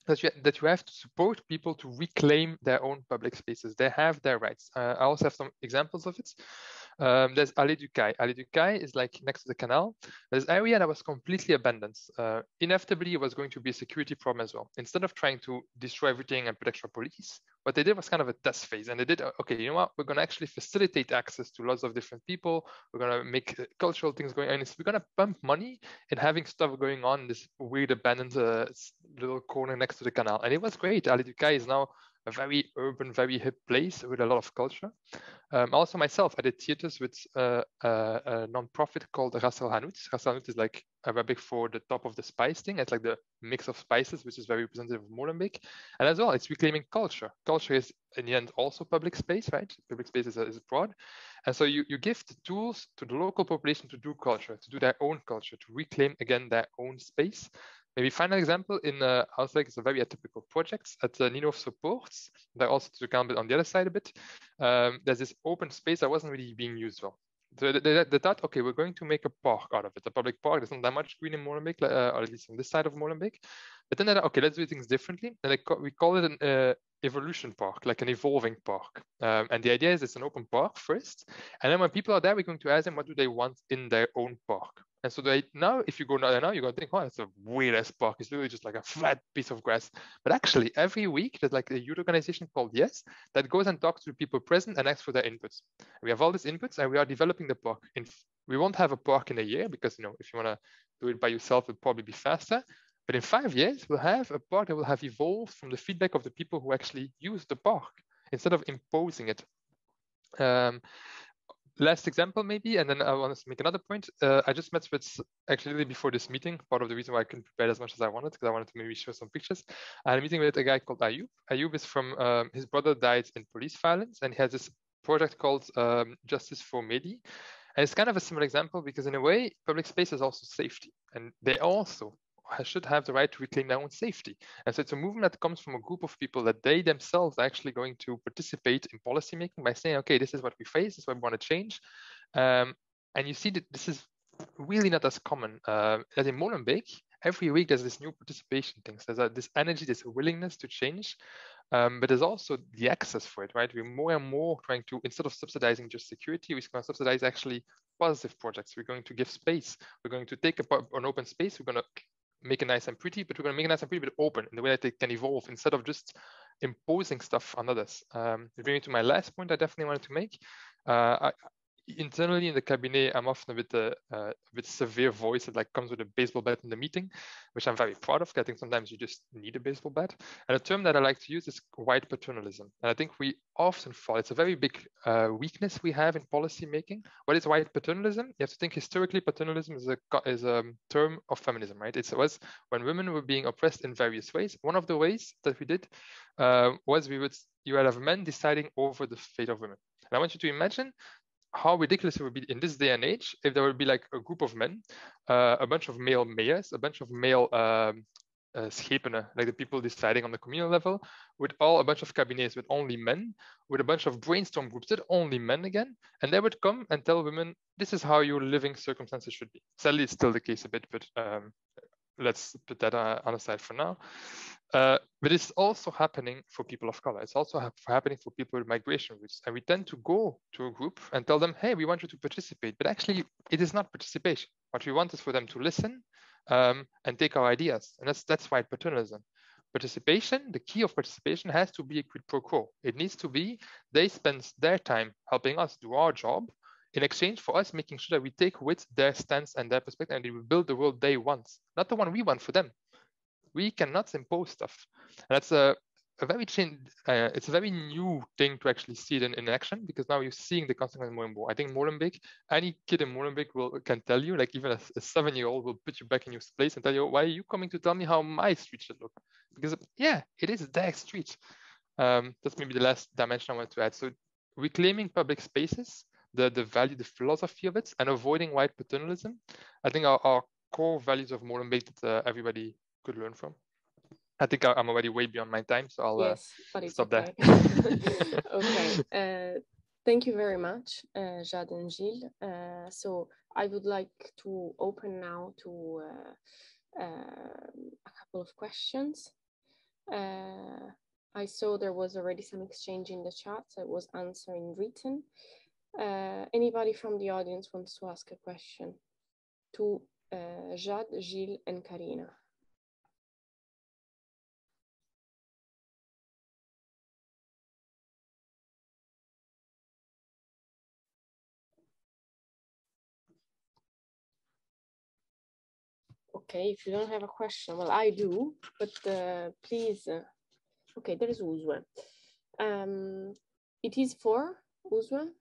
that you have to support people to reclaim their own public spaces. They have their rights. I also have some examples of it. There's Allée du Caille. Allée du Caille is like next to the canal. There's an area that was completely abandoned. Inevitably, it was going to be a security problem as well. Instead of trying to destroy everything and put extra police, what they did was kind of a test phase. And they did, okay, you know what? We're going to actually facilitate access to lots of different people. We're going to make cultural things going on. We're going to pump money in having stuff going on in this weird abandoned little corner next to the canal. And it was great. Allée du Caille is now a very urban, very hip place with a lot of culture. Also myself, I did theaters with a non-profit called Ras El Hanout. Ras El Hanout is like Arabic for the top of the spice thing. It's like the mix of spices, which is very representative of Molenbeek. And as well, it's reclaiming culture. Culture is, in the end, also public space, right? Public space is broad. And so you give the tools to the local population to do culture, to do their own culture, to reclaim, again, their own space. Maybe final example in Ausleg is a very atypical project at Nino Supports. They're also to account on the other side a bit. There's this open space that wasn't really being used well. So they thought, okay, we're going to make a park out of it, a public park. There's not that much green in Molenbeek, or at least on this side of Molenbeek. But then they thought, okay, let's do things differently. And we call it an evolution park, like an evolving park. And the idea is it's an open park first. And then when people are there, we're going to ask them, what do they want in their own park? And so now, if you go now, you're going to think, oh, it's a weird-ass park. It's literally just like a flat piece of grass. But actually, every week, there's like a youth organization called Yes that goes and talks to the people present and asks for their inputs. We have all these inputs, and we are developing the park. We won't have a park in a year because, you know, if you want to do it by yourself, it'll probably be faster. But in 5 years, we'll have a park that will have evolved from the feedback of the people who actually use the park instead of imposing it. Last example, maybe, and then I want to make another point. I just met with, actually before this meeting, part of the reason why I couldn't prepare as much as I wanted, because I wanted to maybe show some pictures. I had a meeting with a guy called Ayub. Ayub is from, his brother died in police violence, and he has this project called Justice for Mehdi. And it's kind of a similar example because in a way, public space is also safety. And they also should have the right to reclaim their own safety. And so it's a movement that comes from a group of people that they themselves are actually going to participate in policymaking by saying, okay, this is what we face, this is what we want to change. And you see that this is really not as common. That in Molenbeek, every week there's this new participation things. There's this energy, this willingness to change. But there's also the access for it, right? We're more and more trying to, instead of subsidizing just security, we're going to subsidize actually positive projects. We're going to give space. We're going to take an open space. We're going to make it nice and pretty, but we're going to make it nice and pretty, but open in the way that it can evolve instead of just imposing stuff on others. Bringing me to my last point I definitely wanted to make. Internally in the cabinet, I'm often a bit severe voice that like comes with a baseball bat in the meeting, which I'm very proud of. I think sometimes you just need a baseball bat. And a term that I like to use is white paternalism. And I think we often fall. It's a very big weakness we have in policy making. What is white paternalism? You have to think historically, paternalism is a term of feminism, right? It was when women were being oppressed in various ways. One of the ways that we did was you would have men deciding over the fate of women. And I want you to imagine how ridiculous it would be in this day and age if there would be like a group of men, a bunch of male mayors, a bunch of male schepenen, like the people deciding on the communal level, with a bunch of cabinets with only men, with a bunch of brainstorm groups with only men again, and they would come and tell women, this is how your living circumstances should be. Sadly, it's still the case a bit, but let's put that on the side for now. But it's also happening for people of color. It's also happening for people with migration routes. And we tend to go to a group and tell them, hey, we want you to participate. But actually, it is not participation. What we want is for them to listen and take our ideas. And that's white paternalism. Participation, the key of participation has to be a quid pro quo. It needs to be, they spend their time helping us do our job in exchange for us making sure that we take with their stance and their perspective and we build the world they want, not the one we want for them. We cannot impose stuff. And that's a very it's a very new thing to actually see it in action, because now you're seeing the consequences more and more. I think Molenbeek, any kid in Molenbeek can tell you, like even a 7-year-old will put you back in your place and tell you, why are you coming to tell me how my street should look? Because yeah, it is their street. That's maybe the last dimension I want to add. So reclaiming public spaces, the value, the philosophy of it, and avoiding white paternalism, I think are core values of Molenbeek that everybody could learn from. I think I'm already way beyond my time, so I'll stop okay. there. Okay. Thank you very much, Jade and Gilles. So I would like to open now to a couple of questions. I saw there was already some exchange in the chat, so it was answering written. Anybody from the audience wants to ask a question to Jade, Gilles, and Karina? Okay, if you don't have a question, well, I do, but please. Okay, there is Usue. It is for Usue?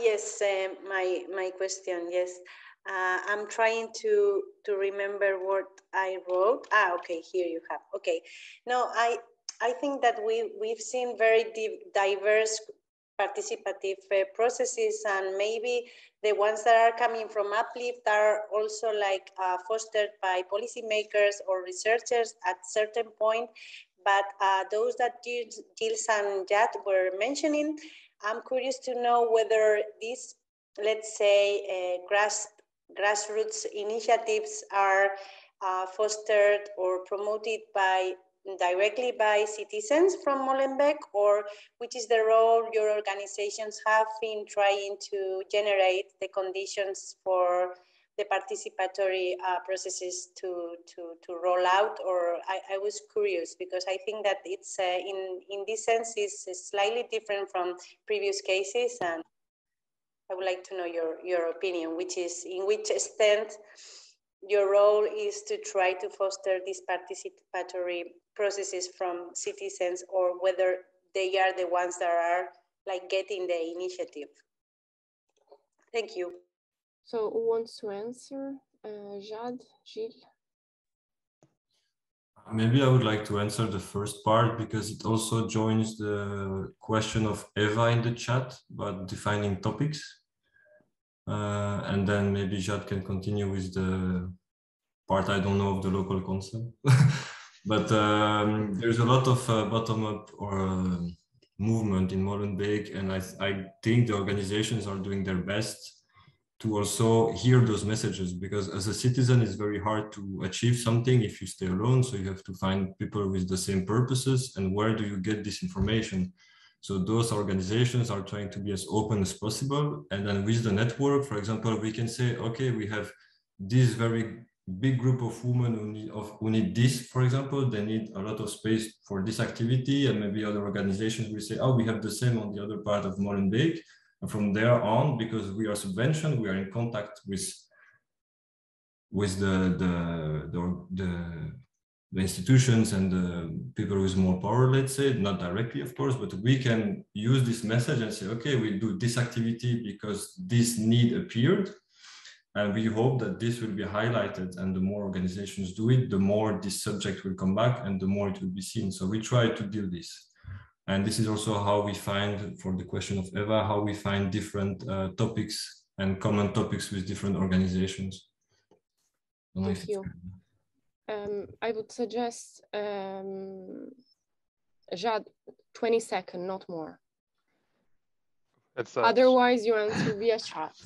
Yes, my question, yes. I'm trying to remember what I wrote. Okay, here you have. Okay, no, I think that we've seen very diverse participative processes, and maybe the ones that are coming from UPLIFT are also like fostered by policymakers or researchers at certain point. But those that Gilles and Jade were mentioning, I'm curious to know whether these, let's say, grassroots initiatives are fostered or promoted directly by citizens from Molenbeek, or which is the role your organizations have in trying to generate the conditions for the participatory processes to roll out. Or I was curious, because I think that it's in this sense is slightly different from previous cases, and I would like to know your opinion, which is in which extent your role is to try to foster these participatory processes from citizens, or whether they are the ones that are like getting the initiative. Thank you. So who wants to answer? Jade, Gilles? Maybe I would like to answer the first part, because it also joins the question of Eva in the chat about defining topics. And then maybe Jade can continue with the part I don't know of the local concept. But there's a lot of bottom-up or movement in Molenbeek, and I think the organizations are doing their best to also hear those messages, because as a citizen it's very hard to achieve something if you stay alone. So you have to find people with the same purposes, and where do you get this information? So those organizations are trying to be as open as possible, and then with the network, for example, we can say, okay, we have this very big group of women who need this, for example, they need a lot of space for this activity, and maybe other organizations will say, oh, we have the same on the other part of Molenbeek. And from there on, because we are subventioned, we are in contact with the institutions and the people with more power, let's say, not directly, of course, but we can use this message and say, okay, we do this activity because this need appeared. And we hope that this will be highlighted, and the more organizations do it, the more this subject will come back and the more it will be seen. So we try to do this. And this is also how we find, for the question of Eva, how we find different topics and common topics with different organizations. Thank you. I would suggest Jad, 20 seconds, not more. Otherwise, you answer via chat.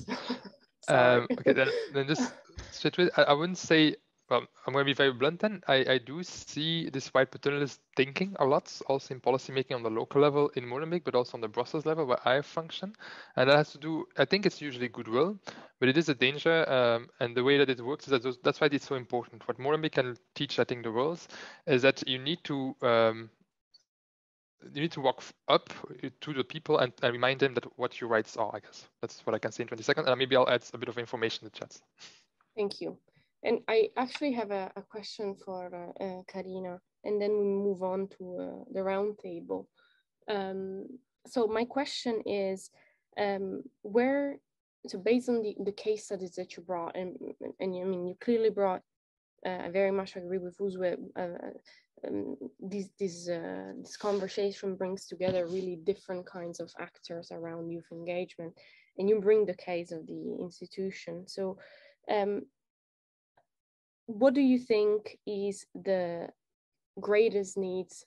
Okay, then just straight with, I wouldn't say, well, I'm going to be very blunt then. I do see this white paternalist thinking a lot, also in policymaking on the local level in Mozambique, but also on the Brussels level where I function. And that has to do, I think it's usually goodwill, but it is a danger. And the way that it works is that that's why it's so important. What Mozambique can teach, I think, the world is that you need to walk up to the people and remind them that what your rights are, I guess. That's what I can say in 20 seconds. And maybe I'll add a bit of information in the chat. Thank you. And I actually have a question for Karina, and then we move on to the roundtable. So my question is, so based on the case studies that you brought, and I mean, you clearly brought, I very much agree with Usue, this conversation brings together really different kinds of actors around youth engagement, and you bring the case of the institution. So what do you think is the greatest needs?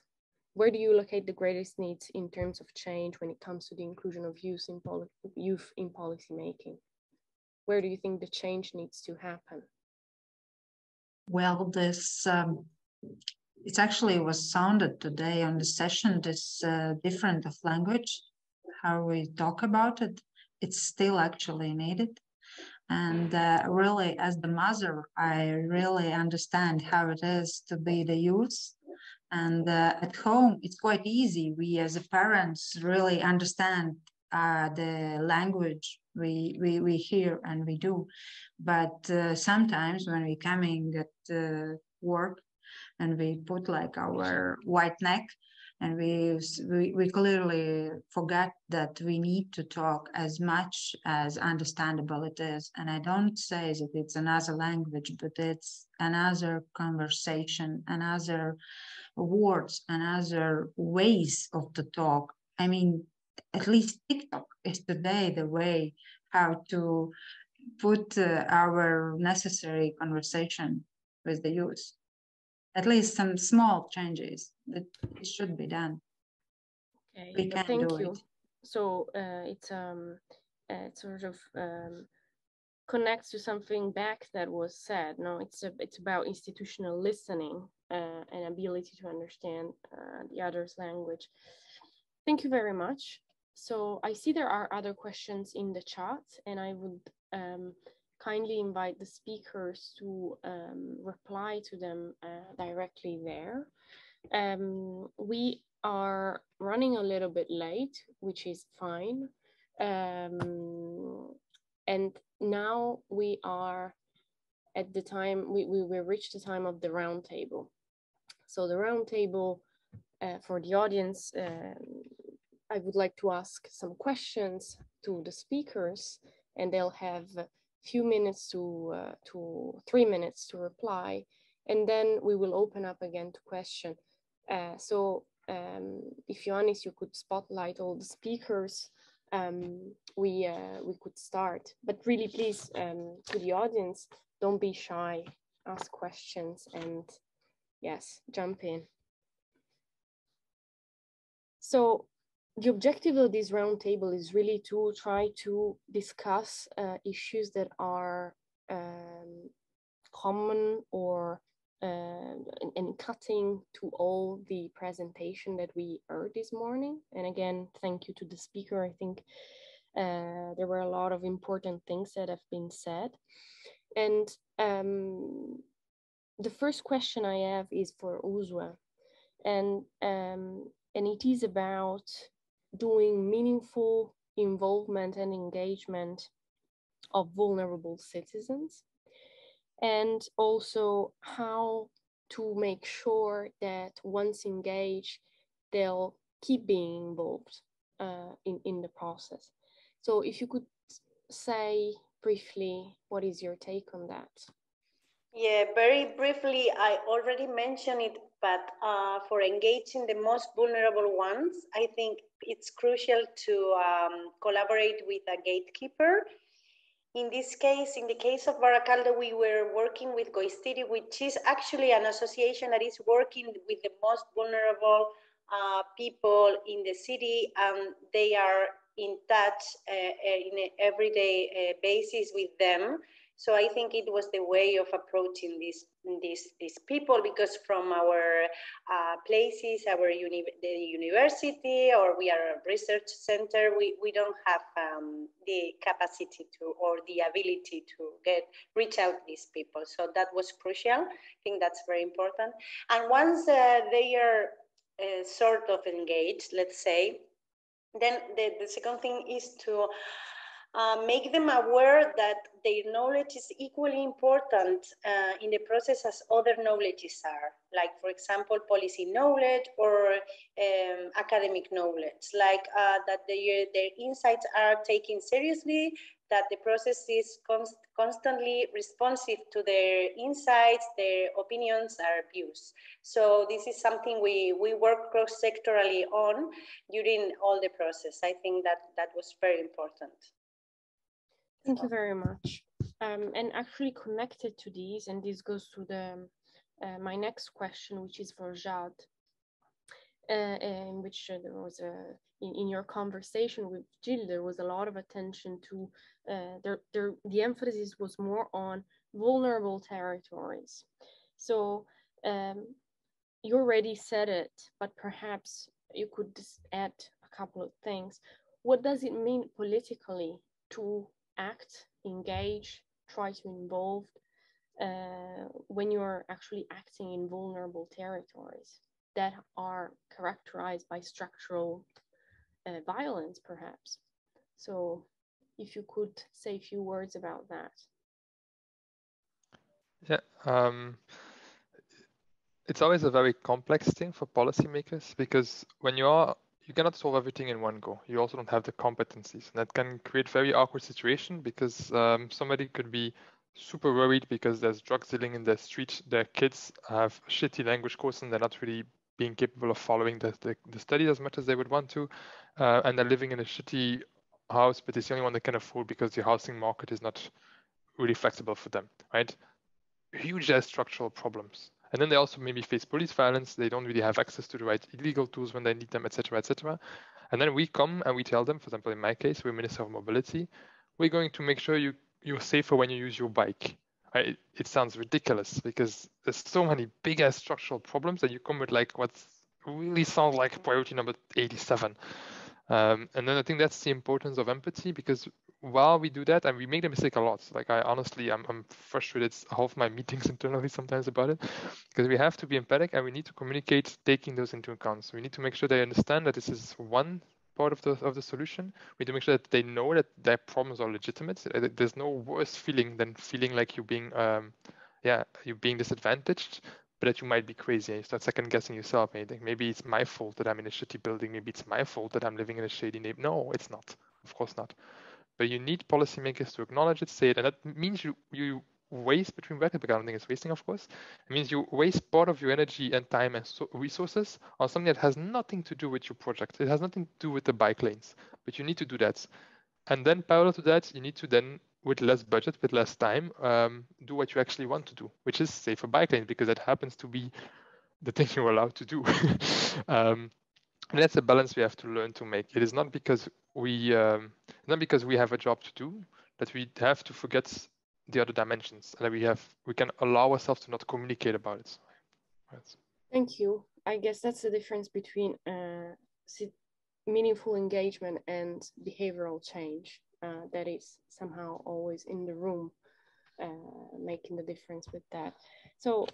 Where do you locate the greatest needs in terms of change when it comes to the inclusion of youth in policy making? Where do you think the change needs to happen? Well, this it actually was sounded today on the session, this different of language, how we talk about it. It's still actually needed. And really, as the mother, I really understand how it is to be the youth. And at home, it's quite easy. We as parents really understand the language we hear and we do. But sometimes when we're coming at work and we put like our white neck, and we clearly forget that we need to talk as much as understandable it is. And I don't say that it's another language, but it's another conversation, another words, another ways of the talk. I mean, at least TikTok is today the way how to put our necessary conversation with the youth. At least some small changes that it should be done. Okay, we can thank do you. it. So it sort of connects to something back that was said. No, it's about institutional listening and ability to understand the other's language. Thank you very much. So I see there are other questions in the chat, and I would kindly invite the speakers to reply to them directly there. We are running a little bit late, which is fine. And now we are at the time, we reached the time of the roundtable. So the roundtable for the audience, I would like to ask some questions to the speakers, and they'll have a few minutes to 3 minutes to reply. And then we will open up again to question. So if Ioannis, you could spotlight all the speakers, we could start. But really, please, to the audience, don't be shy, ask questions, and yes, jump in. So the objective of this roundtable is really to try to discuss issues that are common or and cutting to all the presentation that we heard this morning. And again, thank you to the speaker. I think there were a lot of important things that have been said. And the first question I have is for Usue, and it is about doing meaningful involvement and engagement of vulnerable citizens, and also how to make sure that once engaged, they'll keep being involved in the process. So if you could say briefly, what is your take on that? Yeah, very briefly, I already mentioned it, but for engaging the most vulnerable ones, I think it's crucial to collaborate with a gatekeeper. In this case, in the case of Baracaldo, we were working with Goistiri, which is actually an association that is working with the most vulnerable people in the city, and they are in touch in an everyday basis with them. So I think it was the way of approaching these people, because from our places, the university, or we are a research center, we don't have the capacity to, or the ability to reach out to these people. So that was crucial. I think that's very important. And once they are sort of engaged, let's say, then the second thing is to make them aware that their knowledge is equally important in the process as other knowledges are, like, for example, policy knowledge or academic knowledge, like that their insights are taken seriously, that the process is constantly responsive to their insights, their opinions, or views. So this is something we work cross-sectorally on during all the process. I think that was very important. Thank you very much. And actually connected to these, and this goes to the my next question, which is for Jad, in which there was in your conversation with Jill, there was a lot of attention to the emphasis was more on vulnerable territories. So you already said it, but perhaps you could just add a couple of things. What does it mean politically to act, engage, try to involve when you're actually acting in vulnerable territories that are characterized by structural violence, perhaps? So if you could say a few words about that. Yeah, it's always a very complex thing for policymakers, because when you cannot solve everything in one go. You also don't have the competencies, and that can create very awkward situation, because somebody could be super worried because there's drug dealing in the street. Their kids have a shitty language course and they're not really being capable of following the studies as much as they would want to, and they're living in a shitty house, but it's the only one they can afford because the housing market is not really flexible for them, right? Huge structural problems. And then they also maybe face police violence. They don't really have access to the right legal tools when they need them, etc., etc. And then we come and we tell them, for example, in my case, we're Minister of Mobility, we're going to make sure you're safer when you use your bike. It sounds ridiculous because there's so many big ass structural problems, and you come with like what really sounds like priority number 87. And then I think that's the importance of empathy, because while we do that, and we make the mistake a lot, like I'm frustrated half my meetings internally sometimes about it, because we have to be empathic and we need to communicate taking those into account. So we need to make sure they understand that this is one part of the solution. We need to make sure that they know that their problems are legitimate. There's no worse feeling than feeling like you're being disadvantaged, but that you might be crazy and you start second guessing yourself and you think, maybe it's my fault that I'm in a shitty building, maybe it's my fault that I'm living in a shady neighborhood. No, it's not. Of course not. But you need policymakers to acknowledge it, say it, and that means you waste between brackets, but I don't think it's wasting, of course. It means you waste part of your energy and time and resources on something that has nothing to do with your project. It has nothing to do with the bike lanes, but you need to do that. And then parallel to that, you need to then, with less budget, with less time, do what you actually want to do, which is safer bike lanes, because that happens to be the thing you're allowed to do. And that's a balance we have to learn to make. It is not because we have a job to do that we have to forget the other dimensions, and that we can allow ourselves to not communicate about it. Right. Thank you. I guess that's the difference between meaningful engagement and behavioral change. That is somehow always in the room, making the difference with that. So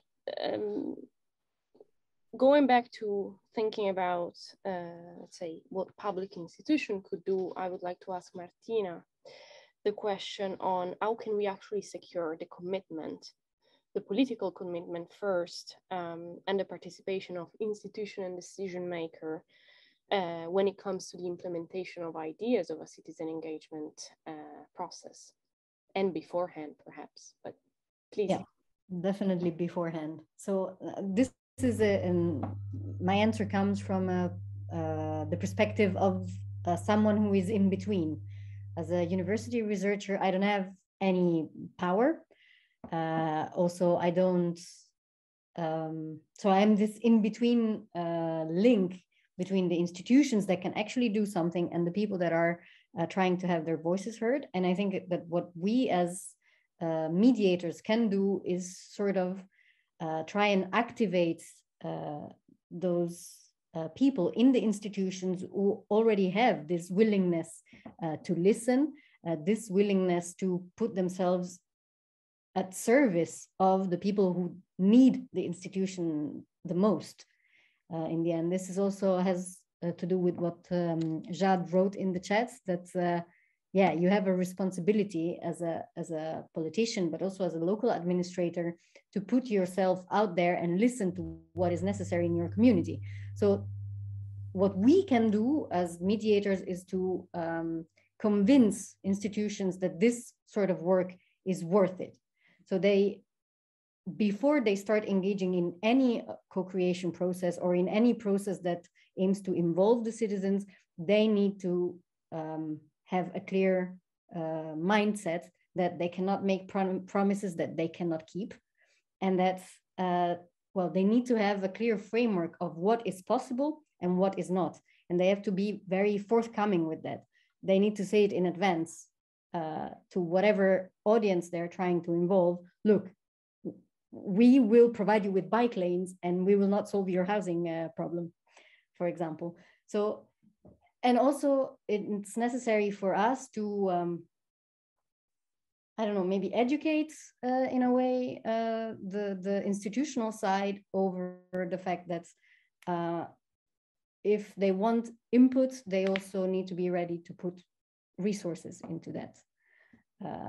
going back to thinking about, let's say, what public institution could do, I would like to ask Martina the question on how can we actually secure the commitment, the political commitment first, and the participation of institution and decision maker when it comes to the implementation of ideas of a citizen engagement process, and beforehand perhaps, but please. Yeah, definitely beforehand. So this is my answer comes from the perspective of someone who is in between. As a university researcher, I don't have any power. Also, I don't, so I'm this in-between link between the institutions that can actually do something and the people that are trying to have their voices heard. And I think that what we as mediators can do is sort of try and activate those people in the institutions who already have this willingness to listen, this willingness to put themselves at service of the people who need the institution the most. In the end, this is also has to do with what Jade wrote in the chat, that yeah, you have a responsibility as a politician, but also as a local administrator, to put yourself out there and listen to what is necessary in your community. So what we can do as mediators is to convince institutions that this sort of work is worth it. So before they start engaging in any co-creation process or in any process that aims to involve the citizens, they need to have a clear mindset that they cannot make promises that they cannot keep, and that, well, they need to have a clear framework of what is possible and what is not. And they have to be very forthcoming with that. They need to say it in advance to whatever audience they're trying to involve. Look, we will provide you with bike lanes and we will not solve your housing problem, for example. So, and also it's necessary for us to, I don't know, maybe educate in a way the institutional side over the fact that if they want input, they also need to be ready to put resources into that.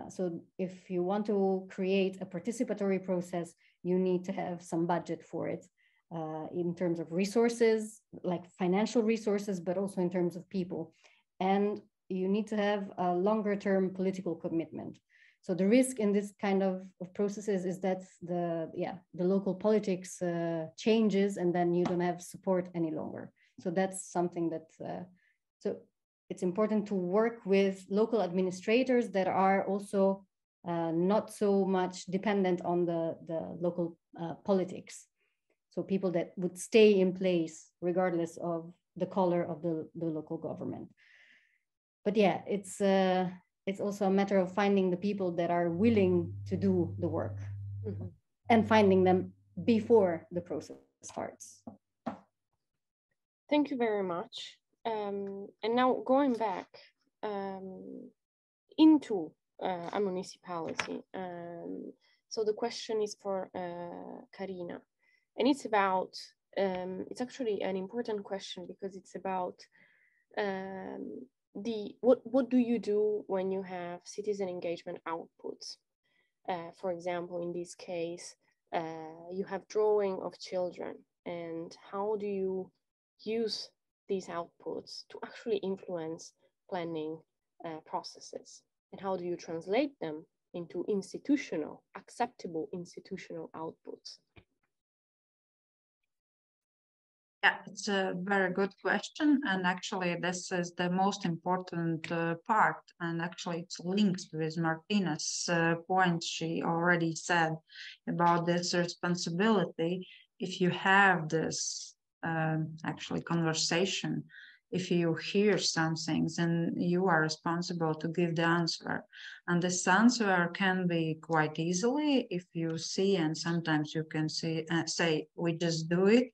So if you want to create a participatory process, you need to have some budget for it in terms of resources, like financial resources, but also in terms of people. And you need to have a longer term political commitment. So the risk in this kind of processes is that the local politics changes and then you don't have support any longer. So that's something that, so it's important to work with local administrators that are also not so much dependent on the local politics. So people that would stay in place regardless of the color of the local government. But yeah, it's also a matter of finding the people that are willing to do the work and finding them before the process starts. Thank you very much. And now going back into a municipality. So the question is for Karina, and it's about, it's actually an important question because it's about what do you do when you have citizen engagement outputs? For example, in this case, you have drawing of children, and how do you use these outputs to actually influence planning processes? And how do you translate them into acceptable institutional outputs? Yeah, it's a very good question. And actually, this is the most important part. And actually, it's linked with Martina's point she already said about this responsibility. If you have this actually conversation, if you hear something, then you are responsible to give the answer. And this answer can be quite easily if you see, and sometimes you can see, say, we just do it.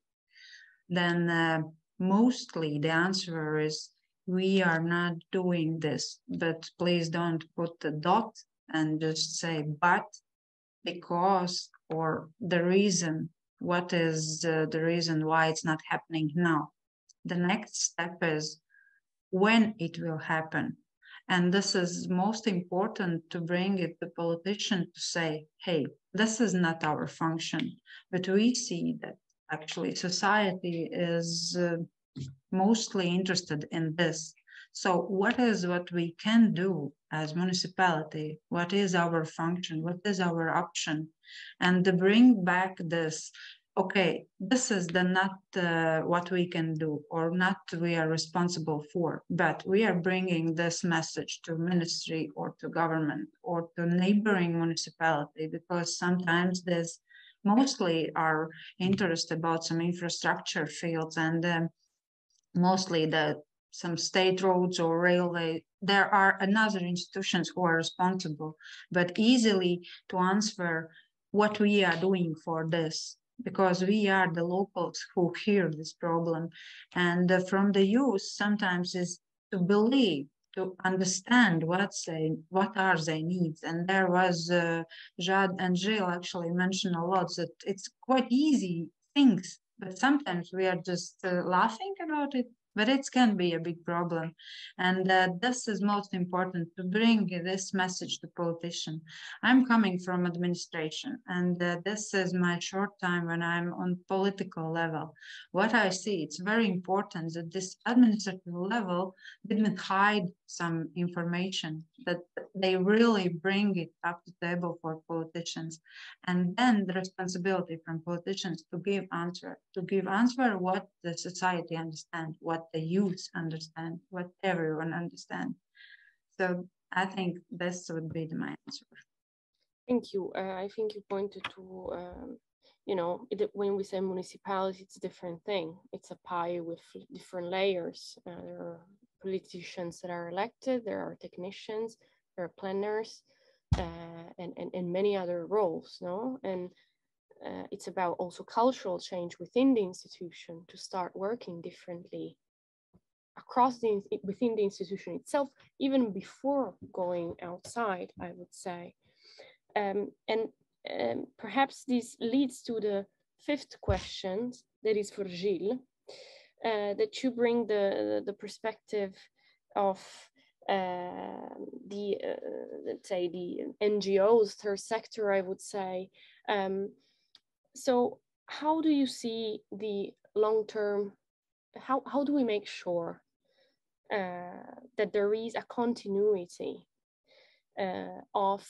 Then mostly the answer is, we are not doing this, but please don't put the dot and just say, but, because, or the reason. What is the reason why it's not happening now? The next step is when it will happen. And this is most important, to bring it the politician to say, hey, this is not our function, but we see that actually society is mostly interested in this. So what we can do as municipality? What is our function? What is our option? And to bring back this, okay, this is the not what we can do or not we are responsible for, but we are bringing this message to ministry or to government or to neighboring municipality, because sometimes there's mostly our interest about some infrastructure fields, and mostly some state roads or railway. There are another institutions who are responsible, but easily to answer what we are doing for this, because we are the locals who hear this problem. And from the youth sometimes is to believe, to understand what are their needs. And there was Jad and Jill actually mentioned a lot that it's quite easy things, but sometimes we are just laughing about it, but it can be a big problem. And this is most important, to bring this message to politicians. I'm coming from administration, and this is my short time when I'm on political level. What I see, it's very important that this administrative level didn't hide some information, that they really bring it up to the table for politicians. And then the responsibility from politicians to give answer what the society understands, what the youth understand, what everyone understands. So I think this would be my answer. Thank you. I think you pointed to, when we say municipality, it's a different thing. It's a pie with different layers. There are politicians that are elected, there are technicians, there are planners, and many other roles, no? And it's about also cultural change within the institution to start working differently within the institution itself, even before going outside, I would say. And perhaps this leads to the fifth question, that is for Gilles, that you bring the perspective of let's say the NGOs, third sector, I would say. So how do you see the long-term, how do we make sure that there is a continuity of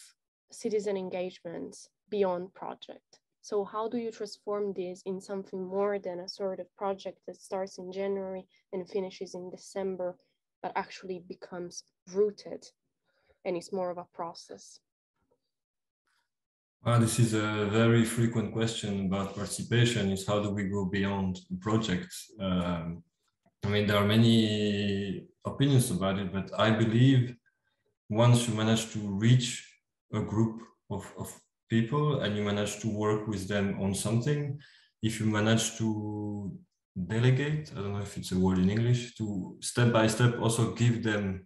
citizen engagements beyond project? So how do you transform this in something more than a sort of project that starts in January and finishes in December, but actually becomes rooted and is more of a process? Well, this is a very frequent question about participation, is how do we go beyond the project? I mean, there are many opinions about it, but I believe once you manage to reach a group of people and you manage to work with them on something, if you manage to delegate, I don't know if it's a word in English, to step by step also give them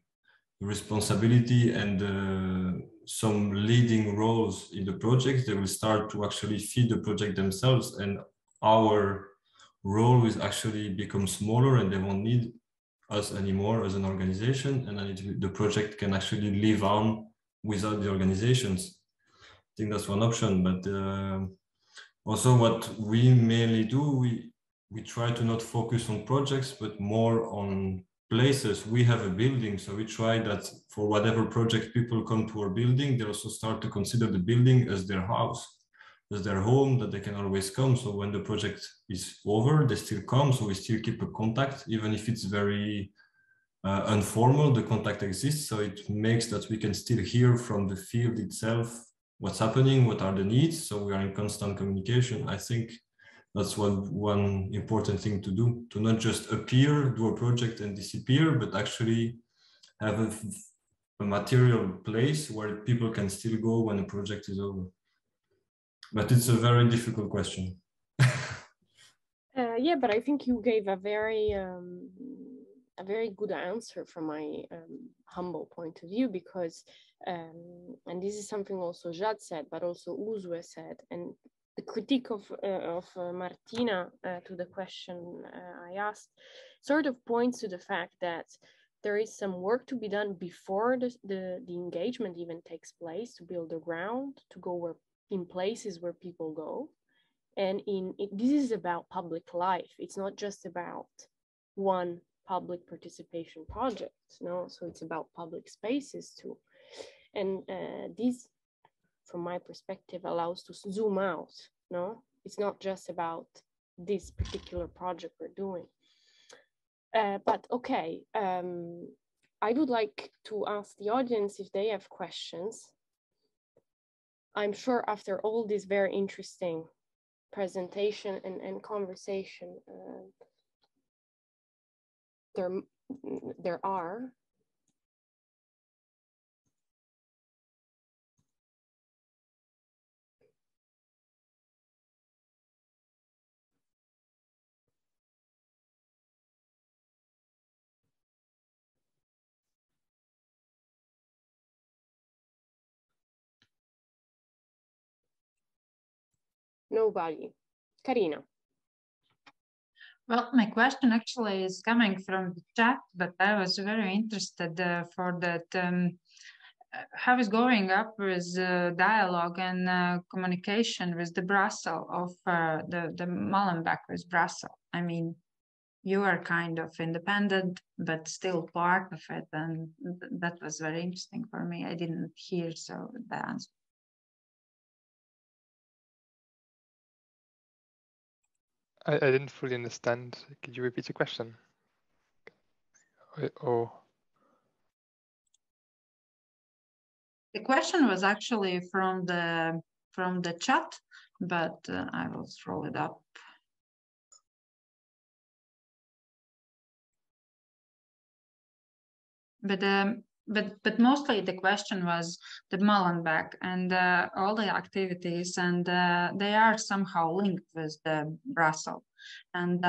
responsibility and some leading roles in the project, they will start to actually feed the project themselves, and our role will actually become smaller and they won't need us anymore as an organization, and then the project can actually live on without the organizations. I think that's one option, but also what we mainly do, we try to not focus on projects, but more on places. We have a building, so we try that for whatever project people come to our building, they also start to consider the building as their house, as their home, that they can always come. So when the project is over, they still come. So we still keep a contact, even if it's very informal, the contact exists. So it makes that we can still hear from the field itself what's happening, what are the needs. So we are in constant communication. I think that's one important thing to do, to not just appear, do a project and disappear, but actually have a material place where people can still go when the project is over. But it's a very difficult question. Yeah, but I think you gave a very good answer from my humble point of view, because, and this is something also Jad said, but also Usue said, and the critique of Martina to the question I asked sort of points to the fact that there is some work to be done before the engagement even takes place, to build the ground, to go in places where people go. And this is about public life. It's not just about one public participation project, no? So it's about public spaces too. And this, from my perspective, allows to zoom out, no? It's not just about this particular project we're doing. But okay, I would like to ask the audience if they have questions. I'm sure after all this very interesting presentation and conversation, there are. Nobody. Karina. Well, my question actually is coming from the chat, but I was very interested for that. How is going up with dialogue and communication with the Brussels of the Molenbeek with Brussels? I mean, you are kind of independent, but still part of it. And that was very interesting for me. I didn't hear the answer. I didn't fully understand. Could you repeat the question? Oh. The question was actually from the chat, but I will throw it up. But mostly the question was the Molenbeek and all the activities, and they are somehow linked with the Brussels. And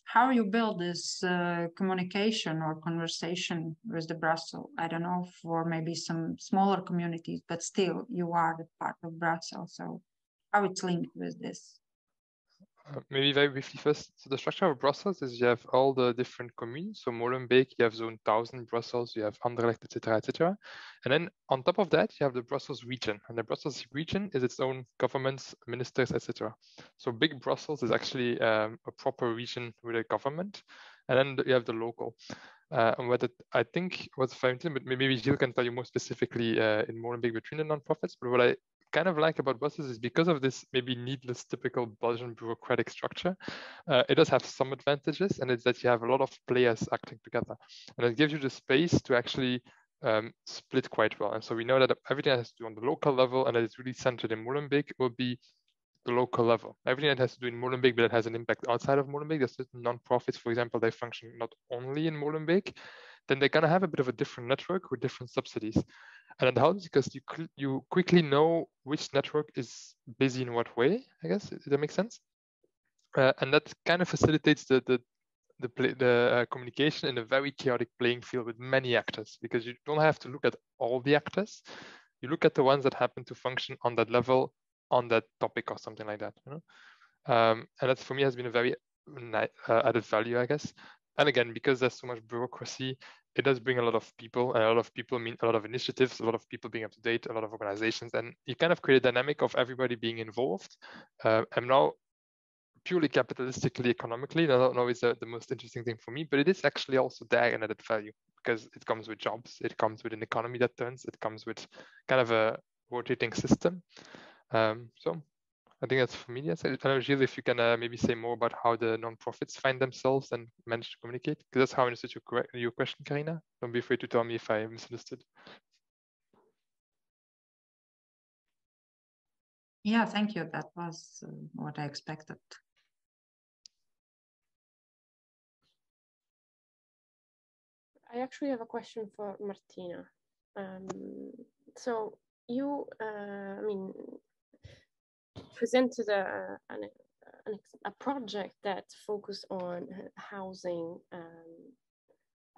how you build this communication or conversation with the Brussels? I don't know, for maybe some smaller communities, but still you are the part of Brussels. So how it's linked with this? Maybe very briefly first, so the structure of Brussels is you have all the different communes. So Molenbeek, you have Zone 1000 Brussels, you have Anderlecht, etc., etc. And then on top of that, you have the Brussels region. And the Brussels region is its own governments, ministers, etc. So big Brussels is actually a proper region with a government. And then you have the local. And what I think was very interesting, but maybe Gilles can tell you more specifically in Molenbeek between the non-profits. But what I kind of like about Brussels is because of this maybe needless typical Belgian bureaucratic structure, it does have some advantages, and it's that you have a lot of players acting together, and it gives you the space to actually split quite well. And so we know that everything that has to do on the local level and that is really centered in Molenbeek will be the local level. Everything that has to do in Molenbeek, but it has an impact outside of Molenbeek. There's certain non-profits, for example, they function not only in Molenbeek, then they're gonna have a bit of a different network with different subsidies. And it helps because you quickly know which network is busy in what way, I guess. Does that make sense? And that kind of facilitates the communication in a very chaotic playing field with many actors, because you don't have to look at all the actors. You look at the ones that happen to function on that level, on that topic or something like that. You know? And that for me has been a very added value, I guess. And again, because there's so much bureaucracy, it does bring a lot of people, and a lot of people mean a lot of initiatives, a lot of people being up to date, a lot of organizations, and you kind of create a dynamic of everybody being involved. And now, purely capitalistically, economically, I don't know is the most interesting thing for me, but it is actually also there an added value, because it comes with jobs, it comes with an economy that turns, it comes with kind of a rotating system. So I think that's for me. Yes. I don't know, Gilles, if you can maybe say more about how the non-profits find themselves and manage to communicate, because that's how I understood your question, Karina. Don't be afraid to tell me if I misunderstood. Yeah, thank you. That was what I expected. I actually have a question for Martina. So you, I mean, presented a project that focused on housing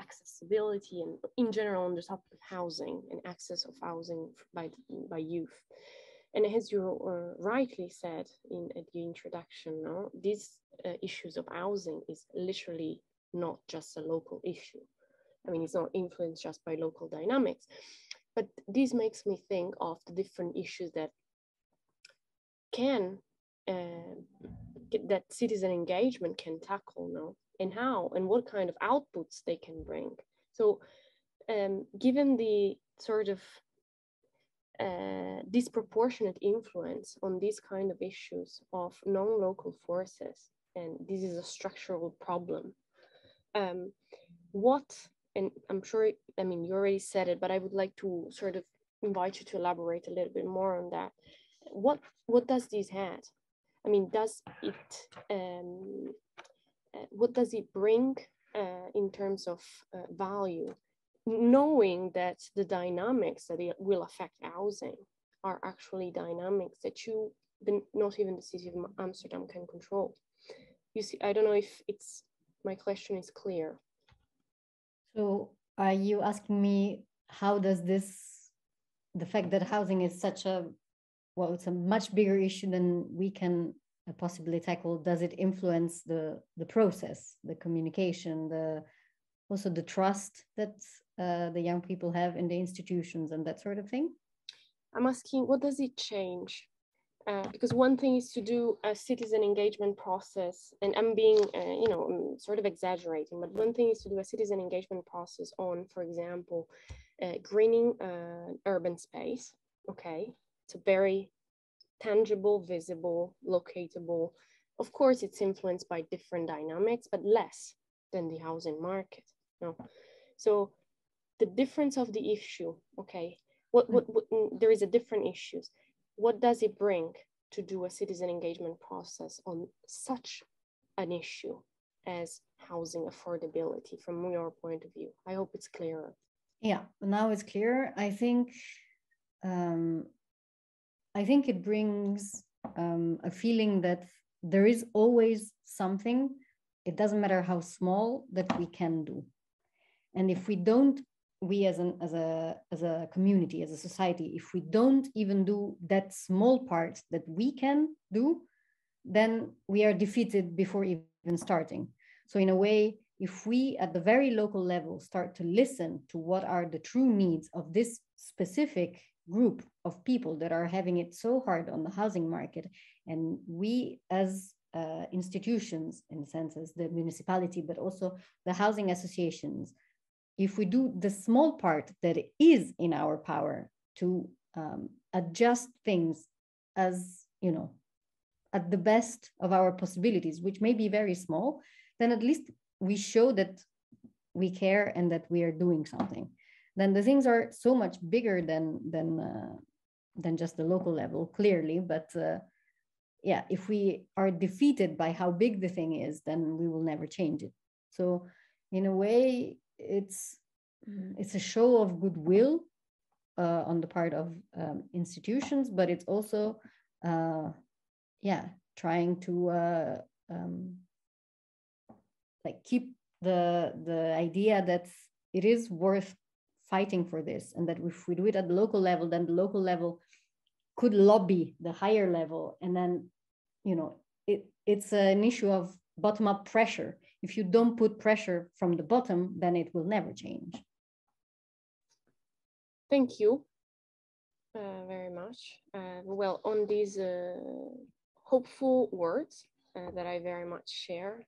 accessibility and in general on the topic of housing and access of housing by youth. And as you rightly said at the introduction, no, these issues of housing is literally not just a local issue. I mean, it's not influenced just by local dynamics, but this makes me think of the different issues that that citizen engagement can tackle, no, and how and what kind of outputs they can bring. So given the sort of disproportionate influence on these kind of issues of non-local forces, and this is a structural problem. And I'm sure, I mean, you already said it, but I would like to sort of invite you to elaborate a little bit more on that. What does this have? I mean, does it, what does it bring in terms of value, knowing that the dynamics that it will affect housing are actually dynamics that not even the city of Amsterdam can control? You see, I don't know if my question is clear. So are you asking me, how does the fact that housing is such a, well, it's a much bigger issue than we can possibly tackle, does it influence the process, the communication, also the trust that the young people have in the institutions and that sort of thing? I'm asking, what does it change? Because one thing is to do a citizen engagement process, and I'm being, you know, I'm sort of exaggerating, but one thing is to do a citizen engagement process on, for example, greening urban space. Okay, it's a very tangible, visible, locatable. Of course, it's influenced by different dynamics, but less than the housing market. No, so the difference of the issue. Okay, what there is a different issues. What does it bring to do a citizen engagement process on such an issue as housing affordability from your point of view? I hope it's clearer. Yeah, now it's clear. I think it brings a feeling that there is always something, it doesn't matter how small, that we can do. And if we don't, we as a community, as a society, if we don't even do that small part that we can do, then we are defeated before even starting. So in a way, if we at the very local level start to listen to what are the true needs of this specific group of people that are having it so hard on the housing market, and we as institutions, in a sense, as the municipality, but also the housing associations, if we do the small part that is in our power to adjust things as, you know, at the best of our possibilities, which may be very small, then at least we show that we care and that we are doing something. Then the things are so much bigger than just the local level, clearly. But yeah, if we are defeated by how big the thing is, then we will never change it. So in a way, it's a show of goodwill on the part of institutions, but it's also trying to like keep the idea that it is worth fighting for this, and that if we do it at the local level, then the local level could lobby the higher level, and then, you know, it's an issue of bottom-up pressure. If you don't put pressure from the bottom, then it will never change. Thank you very much. Well, on these hopeful words that I very much share,